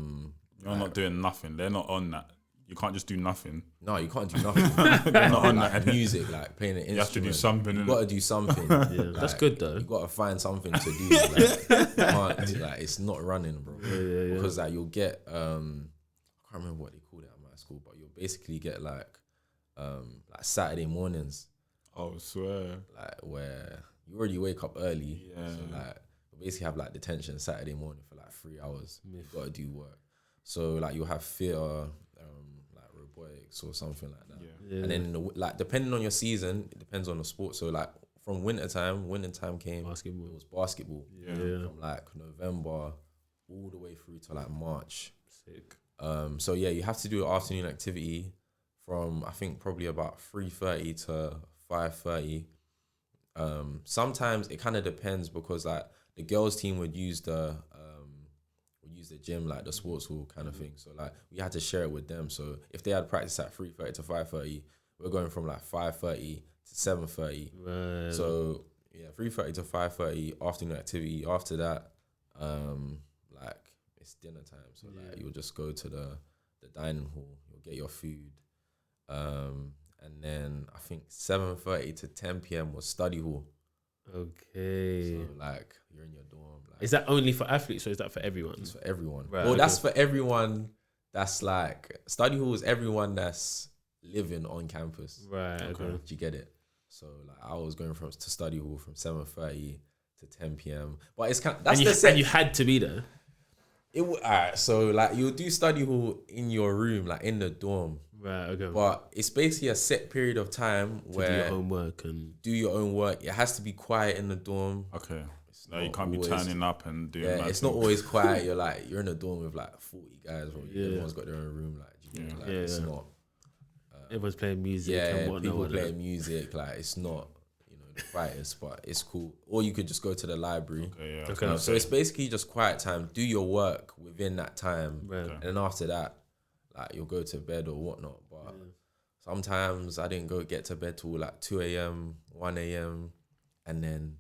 not doing nothing. They're not on that. You can't just do nothing. No, you can't do nothing. They're not on that. Music, like playing an instrument. You have to do something. You got to do something. Like, that's good though. You got to find something to do. Like, you can't, like it's not running, bro. Yeah. Because like you'll get, I can't remember what they called it at my school, but you'll basically get like Saturday mornings. Oh, I swear. Like where you already wake up early. Yeah. So like you basically have like detention Saturday morning for like 3 hours. You've got to do work. So like you'll have theatre, like robotics or something like that. Yeah. And then like depending on your season, it depends on the sport. So like from winter time came. Basketball. It was basketball. Yeah. From like November all the way through to like March. Sick. So yeah, you have to do an afternoon activity from I think probably about 3:30 to 5:30. Sometimes it kind of depends because like the girls team would use the gym, like the sports hall kind of thing. So like we had to share it with them. So if they had practice at 3:30 to 5:30, we're going from like 5:30 to 7:30. Right. So yeah, 3:30 to 5:30 afternoon activity. After that, like it's dinner time. So like you'll just go to the dining hall. You'll get your food. And then I think 7:30 to 10 p.m. was study hall. Okay. So like you're in your dorm. Like, is that only for athletes or is that for everyone? It's for everyone. Right, well, that's for everyone. That's like study hall is everyone that's living on campus. Right. Okay. Do you get it? So like I was going to study hall from 7:30 to 10 p.m. But it's kind of, that's the set. And you had to be there. Alright, so like you'll do study hall in your room, like in the dorm. Right, okay. But it's basically a set period of time where do your own work and do your own work. It has to be quiet in the dorm. Okay. No, you can't be turning up and doing. Yeah, it's not always quiet. You're in a dorm with like 40 guys. Everyone's got their own room. Like, it's not. Everyone's playing music. Yeah, and whatnot, people playing music. Like it's not, the quietest, but it's cool. Or you could just go to the library. Okay. So it's basically just quiet time. Do your work within that time, and then after that, like you'll go to bed or whatnot. But sometimes I didn't get to bed till like 2 a.m., 1 a.m., and then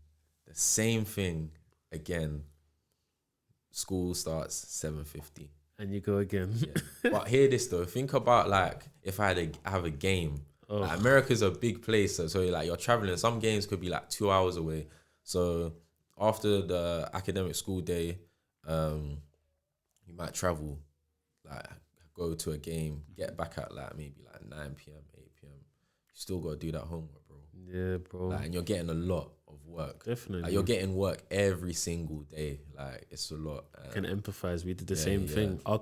the same thing again. School starts 7:50. And you go again. But hear this though. Think about like if I have a game. Like America's a big place, so like you're traveling. Some games could be like 2 hours away. So after the academic school day, you might travel, like go to a game, get back at like maybe like 9 p.m., 8 p.m. You still gotta do that homework, bro. Yeah, bro. Like, and you're getting a lot of work. Definitely. Like, you're getting work every single day. Like it's a lot. I can empathise. We did the same thing. Our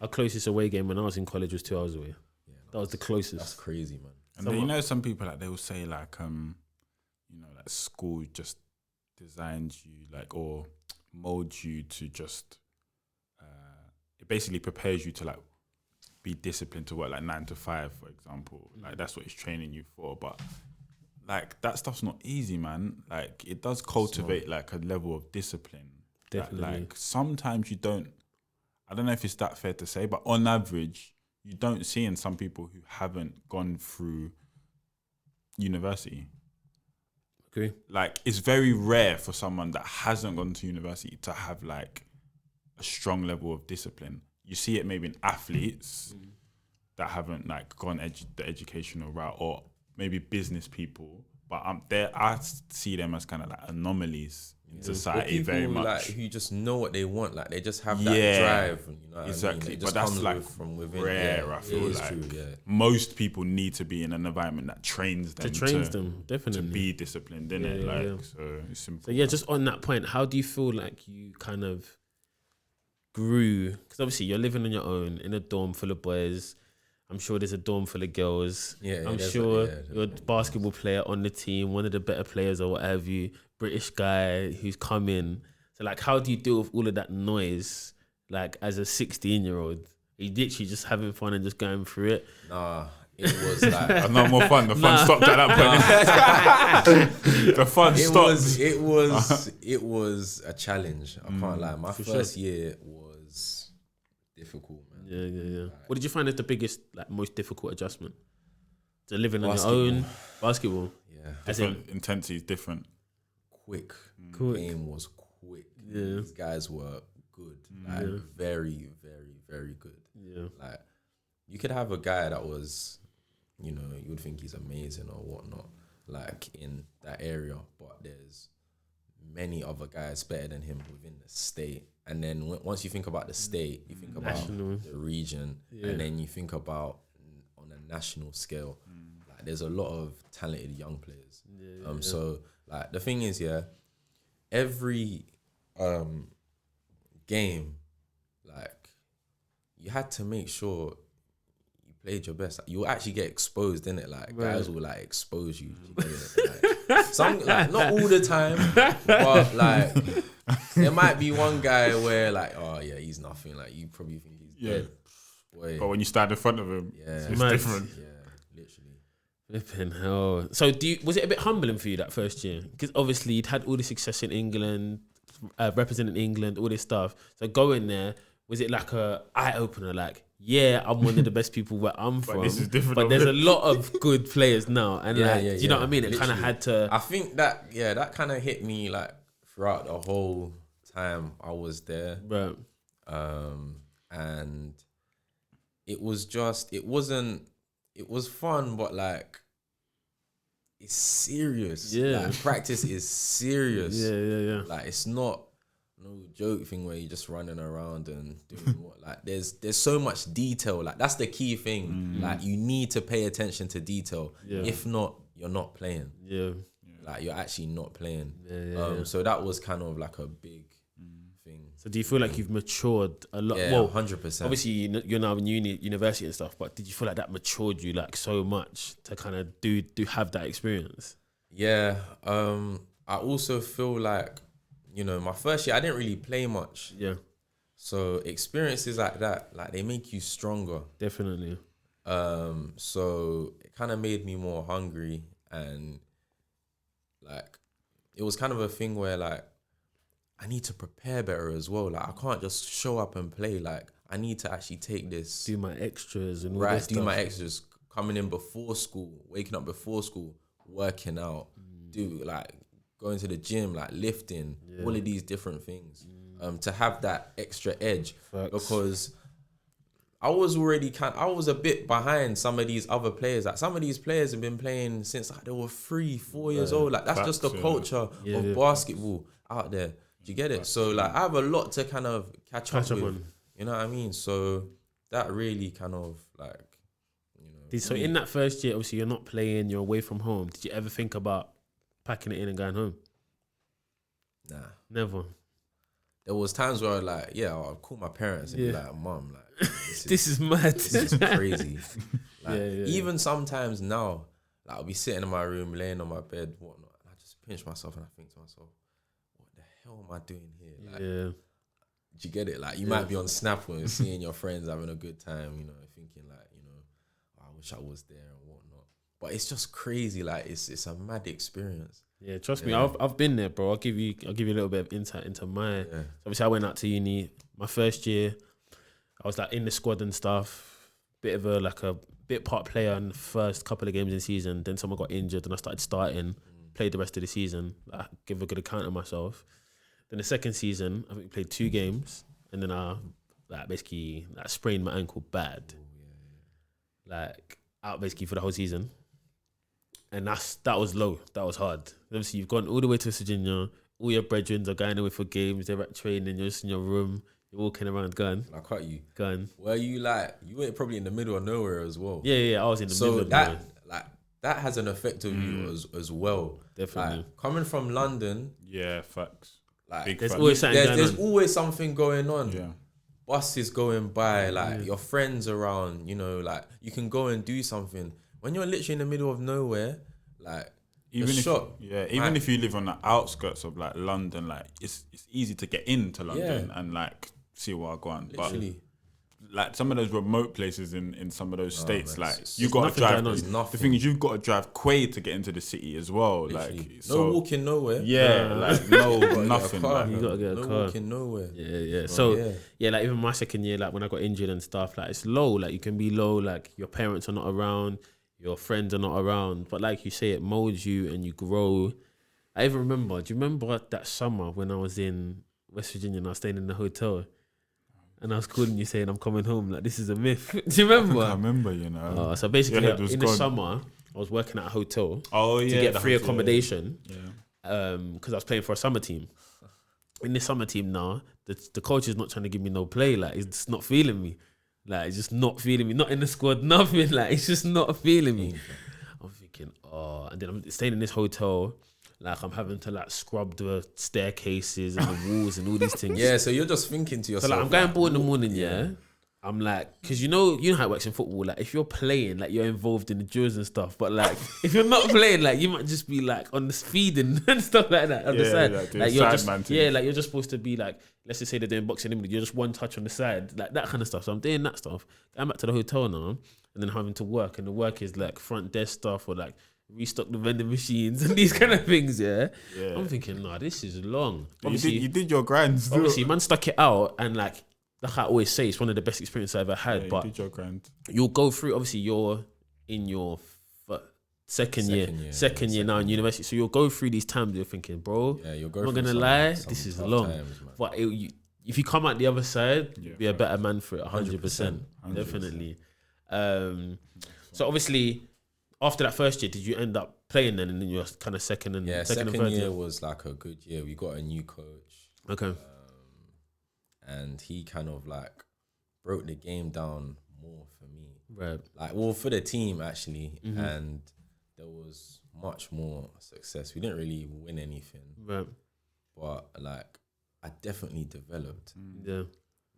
Our closest away game when I was in college was 2 hours away. That was the closest. That's crazy, man. And then, you know, some people like they will say like, like school just designs you like or molds you to just. It basically prepares you to like be disciplined to work like 9 to 5, for example. Like that's what it's training you for. But like that stuff's not easy, man. Like it does cultivate like a level of discipline. Definitely. Like sometimes you don't. I don't know if it's that fair to say, but on average, you don't see in some people who haven't gone through university. Okay. Like it's very rare for someone that hasn't gone to university to have like a strong level of discipline. You see it maybe in athletes that haven't like gone the educational route, or maybe business people. But I see them as kind of like anomalies in society, people, very much. Like, who just know what they want, like they just have that drive. You know what exactly. I mean? But that's like from within. rare. I feel like true, most people need to be in an environment that trains them definitely to be disciplined, innit? So it's simple. So just on that point, how do you feel like you kind of grew? Because obviously you're living on your own in a dorm full of boys. I'm sure there's a dorm full of girls. I'm sure you're a basketball player on the team, one of the better players or what have you, British guy who's come in. So like, how do you deal with all of that noise? Like as a 16-year-old, are you literally just having fun and just going through it? Nah, it was like no more fun. The fun stopped at that point. The fun stopped. It was a challenge. I can't lie. My first year was difficult, man. Yeah. What did you find as the biggest, like, most difficult adjustment? To living on your own? Basketball? Yeah. Intensity is different. Quick. Game was quick. Yeah. These guys were good. Like, very, very, very good. Yeah. Like, you could have a guy that was, you would think he's amazing or whatnot, like, in that area, but there's many other guys better than him within the state. And then once you think about the state, you think about the region, and then you think about on a national scale. Like there's a lot of talented young players. So like the thing is, every game, like you had to make sure you played your best. Like, you'll actually get exposed, innit? Like guys will like expose you. Like, some like not all the time, but like there might be one guy where like, oh yeah, he's nothing. Like you probably think he's dead. Boy. But when you stand in front of him, it's different. Yeah, literally. Flipping hell. So was it a bit humbling for you that first year? Because obviously you'd had all the success in England, representing England, all this stuff. So going there, was it like a eye opener? Like, yeah, I'm one of the best people where I'm from. This is different. But there's a lot of good players now, and do you know what I mean? It kind of had to. I think that that kind of hit me like throughout the whole time I was there. Right. And it was fun, but like it's serious. Yeah. Like, practice is serious. Yeah. Like it's not no joke thing where you're just running around and doing what. Like there's so much detail. Like that's the key thing. Like you need to pay attention to detail. If not, you're not playing. Yeah. Like you're actually not playing. Yeah. So that was kind of like a big thing. So do you feel like you've matured a lot? Yeah, well, 100%. Obviously, you're now in university and stuff, but did you feel like that matured you like so much to kind of do have that experience? Yeah. I also feel like, you know, my first year I didn't really play much. Yeah. So experiences like that, like they make you stronger. Definitely. So it kind of made me more hungry, and like it was kind of a thing where like I need to prepare better as well. Like I can't just show up and play. Like I need to actually take this, Do my extras and all right, this do stuff. my extras, coming in before school, waking up before school, working out, do like going to the gym, like lifting, all of these different things, to have that extra edge. Facts. Because I was a bit behind some of these other players. Like some of these players have been playing since like they were 3-4 years old. Like that's Facts, just the culture of basketball out there. Do you get it? So like I have a lot to kind of catch up with. on. You know what I mean? So that really kind of like, you know. So in that first year, obviously you're not playing, you're away from home. Did you ever think about packing it in and going home? Nah. Never. There was times where I'll call my parents and be like, Mom, like This is mad. This is crazy. Like, Yeah. even sometimes now, like I'll be sitting in my room, laying on my bed, whatnot, and I just pinch myself and I think to myself, what the hell am I doing here? Like, do you get it? Like you might be on Snap and seeing your friends having a good time, you know, thinking like, you know, I wish I was there and whatnot. But it's just crazy. Like it's a mad experience. Yeah, trust me, I've been there, bro. I'll give you a little bit of insight into my. So obviously, I went out to uni. My first year, I was like in the squad and stuff. Bit of a bit part player in the first couple of games in the season. Then someone got injured, and I started starting. Played the rest of the season. Like, give a good account of myself. Then the second season, I think we played 2 games, and then I basically sprained my ankle bad. Like out basically for the whole season. And that was low. That was hard. Obviously, you've gone all the way to Virginia. All your brethren are going away for games. They're at training. You're just in your room. You're walking around, gun. I cut you. Gun. Were you like, you were probably in the middle of nowhere as well. Yeah. I was in the middle of nowhere. nowhere. So that has an effect on you as well. Definitely. Like, coming from London. Yeah, facts. Like Big there's facts. always something going there's on. always something going on. Yeah. Buses going by, your friends around, you know, like you can go and do something. When you're literally in the middle of nowhere, like even if you live on the outskirts of like London, like it's easy to get into London and like see what I go on. Literally. But like some of those remote places in some of those states, man, like you got to drive. Nothing. The thing is, you've got to drive Quay to get into the city as well. Literally. Like no walking nowhere. Yeah, like no nothing. You gotta get a no car. walking nowhere. Yeah. So like even my second year, like when I got injured and stuff, like it's low. Like you can be low. Like your parents are not around, your friends are not around. But like you say, it molds you and you grow. I even remember. Do you remember that summer when I was in West Virginia and I was staying in the hotel? And I was calling you saying I'm coming home. Like this is a myth. Do you remember? I remember, you know. So basically, in the summer, I was working at a hotel. To get free accommodation. Because I was playing for a summer team. In this summer team now, the coach is not trying to give me no play. Like he's just not feeling me. Like he's just not feeling me. Not in the squad. Nothing. Like he's just not feeling me. I'm thinking, and then I'm staying in this hotel. Like I'm having to like scrub the staircases and the walls and all these things. Yeah, so you're just thinking to yourself. So like I'm going bored in the morning, I'm like, because you know how it works in football. Like if you're playing, like you're involved in the drills and stuff. But like if you're not playing, like you might just be like on the feeding and stuff like that on the side. Like you're just like you're just supposed to be like, let's just say they're doing boxing, you're just one touch on the side, like that kind of stuff. So I'm doing that stuff. I'm back to the hotel now, and then having to work, and the work is like front desk stuff or like restock the vending machines and these kind of things. I'm thinking, nah, this is long. Obviously, you did your grind. Obviously, man stuck it out, and like I always say, it's one of the best experiences I ever had. But you did your grind. You'll go through. Obviously, you're in your second year now in university, so you'll go through these times. You're thinking, bro, I'm not gonna lie, this is long. Times, but if you come out the other side, you'll be a better man for it. 100%. Definitely. So obviously, after that first year, did you end up playing then, and then your kind of second and second third year was like a good year. We got a new coach. Okay. And he kind of like broke the game down more for me. Right. Like, well, for the team actually. Mm-hmm. And there was much more success. We didn't really win anything, Right. but like I definitely developed. Yeah.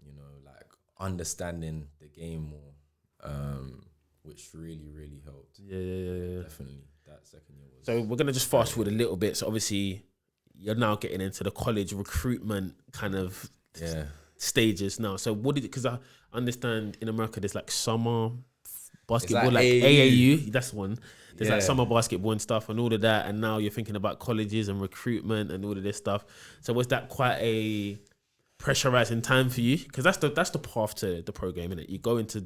You know, like understanding the game more, which really, really helped. Yeah. Definitely, that second year was. So we're gonna just fast forward a little bit. So obviously, you're now getting into the college recruitment kind of stages now. So what did? Because I understand in America there's like summer basketball, like AAU. That's one. There's like summer basketball and stuff and all of that. And now you're thinking about colleges and recruitment and all of this stuff. So was that quite a pressurizing time for you? Because that's the path to the pro game, innit? You go into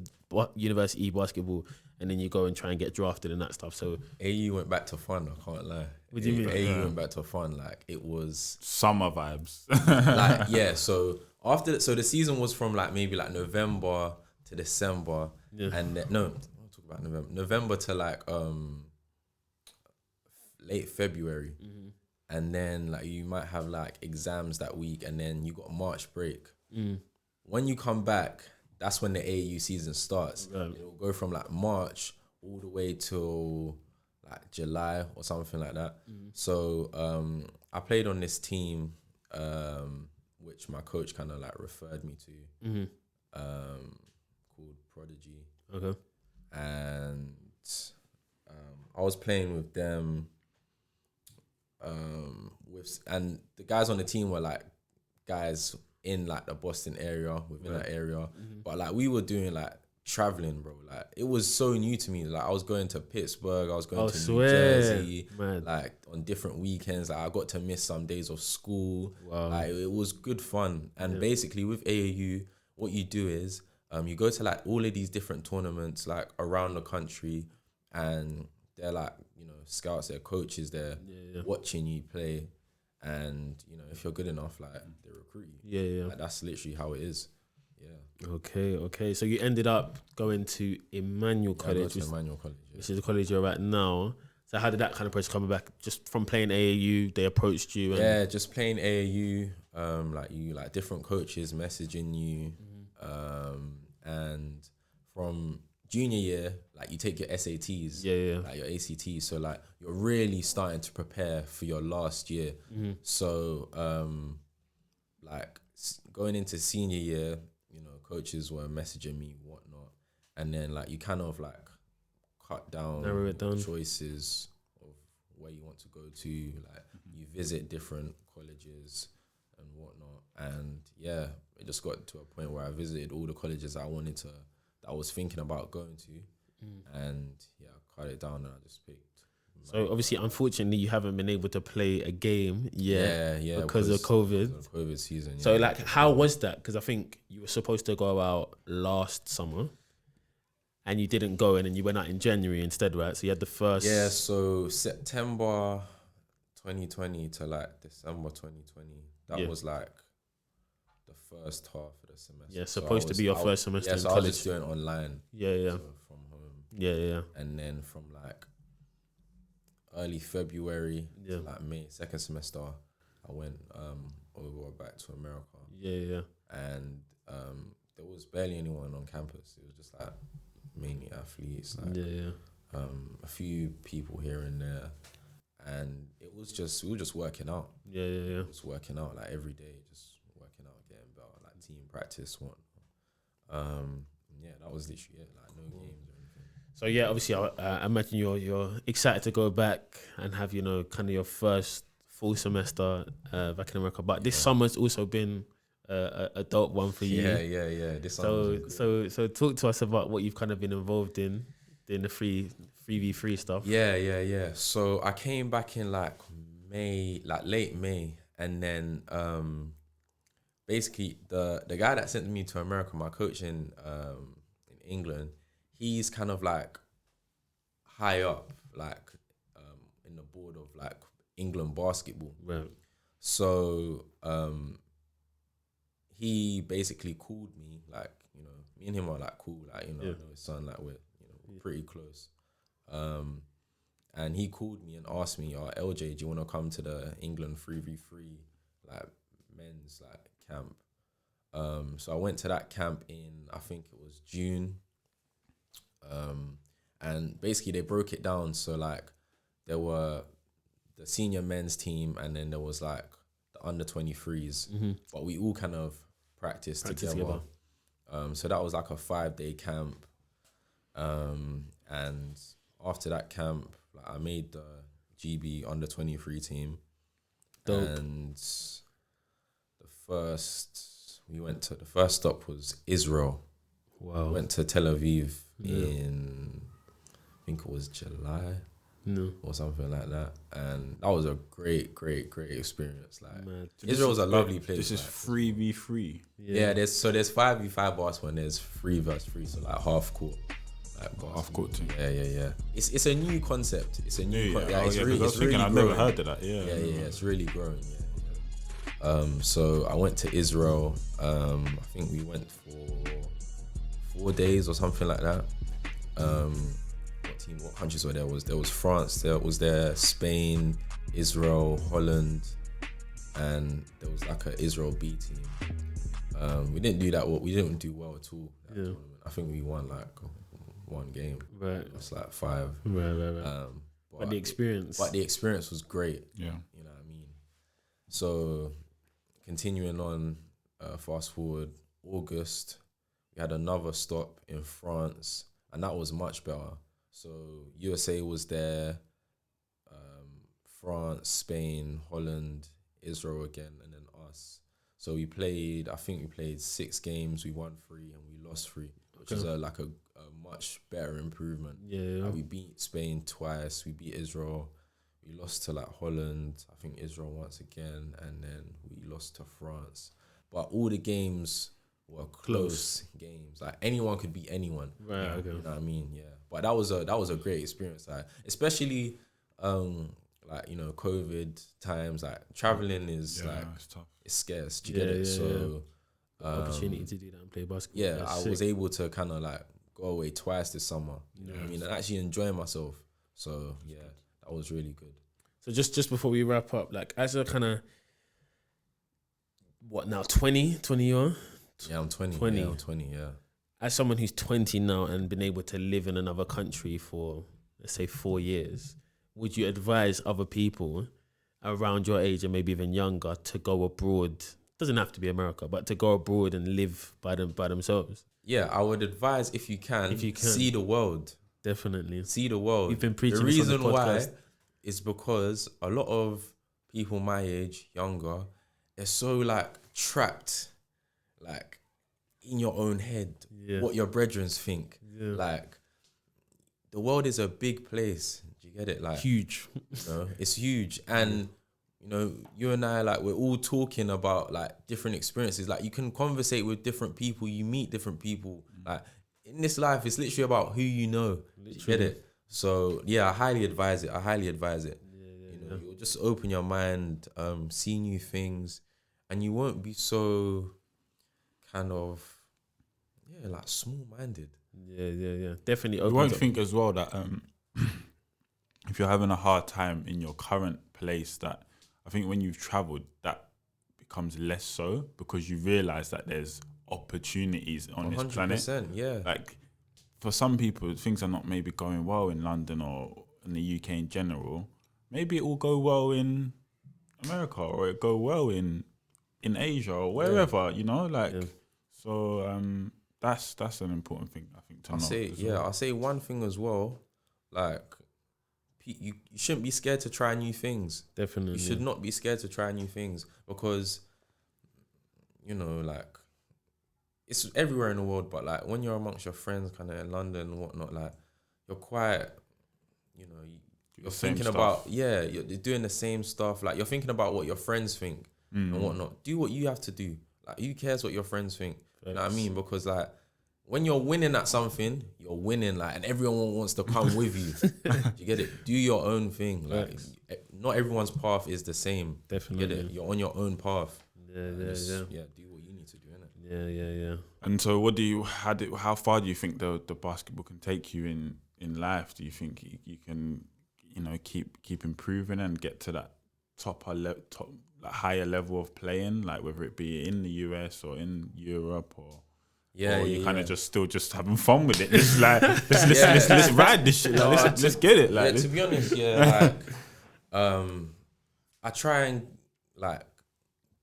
university basketball and then you go and try and get drafted and that stuff. So AU went back to fun. I can't lie. What do you mean? AU went back to fun. Like it was summer vibes. like So the season was from like maybe like November to December, and then, no, I'll talk about November to like late February, and then like you might have like exams that week, and then you got March break. When you come back, that's when the AAU season starts. Right. It'll go from like March all the way till like July or something like that. So I played on this team, which my coach kind of like referred me to, called Prodigy. Okay. And I was playing with them. And the guys on the team were like guys in like the Boston area, within that area. But like we were doing like traveling, bro. Like it was so new to me. Like I was going to Pittsburgh, I was going to New Jersey, like on different weekends. Like I got to miss some days of school. Wow. Like it was good fun. And basically with AAU, what you do is you go to like all of these different tournaments like around the country, and they're like, you know, scouts, they're coaches, they're watching you play, and you know, if you're good enough, like they recruit you. Yeah. Like, that's literally how it is. Yeah. Okay. So you ended up going to Emmanuel College, which is the college you're at now. So how did that kind of process come back? Just from playing AAU, they approached you? And just playing AAU. Like different coaches messaging you, and from junior year, like you take your SATs, like your ACTs. So like you're really starting to prepare for your last year. So like going into senior year, you know, coaches were messaging me, whatnot, and then like you kind of like narrow it down choices of where you want to go to. Like you visit different colleges and whatnot, and it just got to a point where I visited all the colleges that I was thinking about going to, and I cut it down and I just picked. So obviously, unfortunately, you haven't been able to play a game yet, because of COVID. Because of COVID season. So like, how was that? Because I think you were supposed to go out last summer, and you didn't go, and then you went out in January instead, right? So you had the first. Yeah. So September 2020 to like December 2020. That was like the first half of the semester. Yeah, supposed to be your first semester in college. I was just doing online. Yeah. So from home. Yeah. And then from like early February to like May, second semester, I went over back to America. Yeah. And there was barely anyone on campus. It was just like mainly athletes. Like, a few people here and there. And it was just, we were just working out. Yeah. Just working out like every day, just working out, getting better, like team practice, what. That was literally it, like no games or anything. So obviously I imagine you're excited to go back and have, you know, kind of your first full semester back in America. But this summer's also been a dope one for you. Yeah. This summer. So talk to us about what you've kind of been involved in the 3v3 stuff. Yeah. So I came back in like May, like late May, and then basically the guy that sent me to America, my coach in England, he's kind of like high up, like in the board of like England basketball. Right. So he basically called me, like, you know, me and him are like cool, like, you know, I know his son, like we're pretty close. And he called me and asked me, LJ, do you want to come to the England 3v3 like men's like camp? So I went to that camp in, I think it was June. And basically they broke it down. So like there were the senior men's team, and then there was like the under 23s, but we all kind of practiced together. So that was like a 5-day camp. And after that camp, like, I made the GB under 23 team. Dope. And the first stop was Israel. Wow. We went to Tel Aviv in, I think it was July. Or something like that, and that was a great experience. Like, Israel was a lovely place. This is 3v3. Yeah, there's 5v5 basketball and there's 3v3, so like half court. Like half court team. Yeah. It's a new concept. It's a new concept. It's really I've never heard of that. Yeah. It's really growing. So I went to Israel. I think we went for 4 days or something like that. What countries were there? There was France, there was Spain, Israel, Holland, and there was like a Israel B team. We didn't do that well. We didn't do well at all. I think we won like one game. Right. It's like 5. Right. But the experience was great. Yeah. You know what I mean? So continuing on, fast forward, August, we had another stop in France, and that was much better. So USA was there, France, Spain, Holland, Israel again, and then us. So I think we played 6 games, we won 3 and we lost 3, which is a much better improvement. Yeah. Like, we beat Spain twice, we beat Israel, we lost to like Holland, I think Israel once again, and then we lost to France. But all the games were close games. Like, anyone could beat anyone. Right. Okay. You know what I mean? Yeah. But that was a great experience. Like, especially like, you know, COVID times. Like, traveling is it's tough. It's scarce. Do you get it? So opportunity to do that and play basketball. Yeah, I was able to kind of like go away twice this summer. You know what I mean? And actually enjoy myself. So yeah, that was really good. So just before we wrap up, like, as a kind of what now, 20 you are? Yeah, I'm 20. 20. Yeah, I'm 20, yeah. As someone who's 20 now and been able to live in another country for, let's say, 4 years, would you advise other people around your age and maybe even younger to go abroad? Doesn't have to be America, but to go abroad and live by themselves? Yeah, I would advise, if you can, see the world. Definitely. See the world. You've been preaching the this reason on the podcast. why is because a lot of people my age, younger, they're so like trapped, like, in your own head, what your brethren think. Like, the world is a big place. Do you get it? Like, huge. You know, it's huge. And you know, you and I, like, we're all talking about like different experiences. Like, you can conversate with different people, you meet different people. Like, in this life, it's literally about who you know. Do you get it? So yeah, I highly advise it. You know, you'll just open your mind, see new things, and you won't be so kind of like small-minded. Yeah. Definitely. You won't think as well that if you're having a hard time in your current place, that I think when you've travelled, that becomes less so, because you realise that there's opportunities on this planet. Yeah. Like, for some people, things are not maybe going well in London or in the UK in general. Maybe it will go well in America, or it go well in Asia or wherever, you know, like. So that's an important thing, I think, to know. I'll say one thing as well, like, you shouldn't be scared to try new things. Definitely. You should not be scared to try new things, because, you know, like, it's everywhere in the world, but like, when you're amongst your friends kind of in London and whatnot, like, you're quite, you know, you're thinking about, you're doing the same stuff. Like, you're thinking about what your friends think and whatnot. Do what you have to do. Like, who cares what your friends think? You know what I mean? Because like, when you're winning at something, you're winning, like, and everyone wants to come with you. You get it? Do your own thing. Like, not everyone's path is the same. Definitely. You get it? You're on your own path. Yeah. Do what you need to do, innit? Yeah. And so, how far do you think the basketball can take you in life? Do you think you can, you know, keep improving and get to that higher level of playing, like, whether it be in the US or in Europe, or or you kind of just still just having fun with it. It's like let's ride this shit. Like, let's get it. Like, to be honest, like I try and like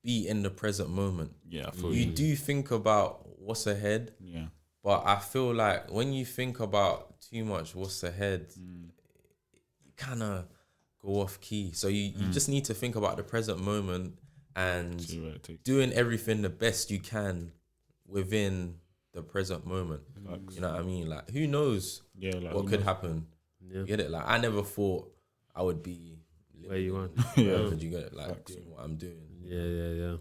be in the present moment. Yeah, I feel you do think about what's ahead. Yeah, but I feel like when you think about too much what's ahead, you kind of go off key. So you just need to think about the present moment and doing everything the best you can within the present moment. You know what I mean? Like, who knows what could happen? Yeah. You get it? Like, I never thought I would be where you want. Could you get it? Like, doing what I'm doing. Yeah.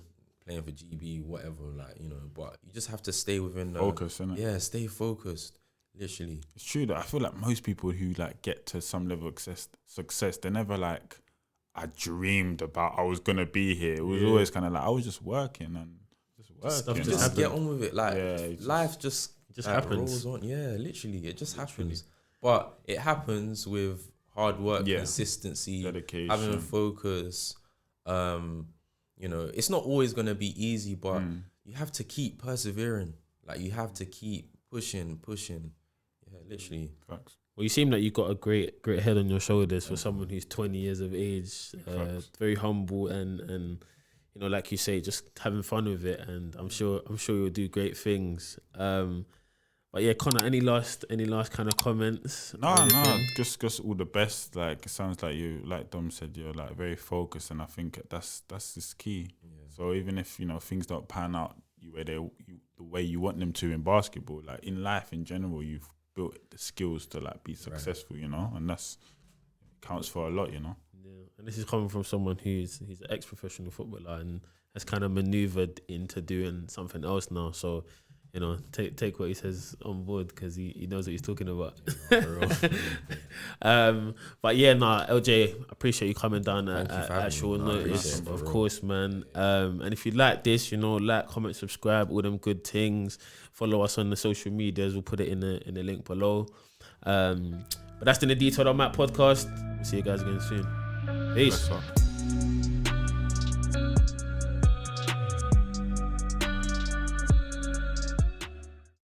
Playing for GB, whatever, like, you know, but you just have to stay within the focus, innit? Yeah, stay focused. Literally. It's true that I feel like most people who like get to some level of success, they're never like, I dreamed about I was gonna be here. It was always kind of like I was just working and just get on with it. Like life just happens. Rolls on. Yeah, literally, it just happens. But it happens with hard work, consistency, dedication, having a focus. You know, it's not always gonna be easy, but you have to keep persevering. Like, you have to keep pushing. Yeah, literally. Facts. Well, you seem like you've got a great head on your shoulders for someone who's 20 years of age, very humble and you know, like you say, just having fun with it. And I'm sure you'll do great things. But yeah, Connor, any last kind of comments? No, just all the best. Like, it sounds like you, like Dom said, you're like very focused, and I think that's just key. Yeah. So even if, you know, things don't pan out the way you want them to in basketball, like in life in general, you've built the skills to like be successful, you know, and that's counts for a lot, you know. Yeah, and this is coming from someone he's an ex-professional footballer and has kind of maneuvered into doing something else now. So, you know, take what he says on board, because he knows what he's talking about. But yeah, LJ, I appreciate you coming down at short notice, of course, man. And if you like this, you know, like, comment, subscribe, all them good things. Follow us on the social medias. We'll put it in the link below. But that's been the Detailed on Matt podcast. We'll see you guys again soon. Peace.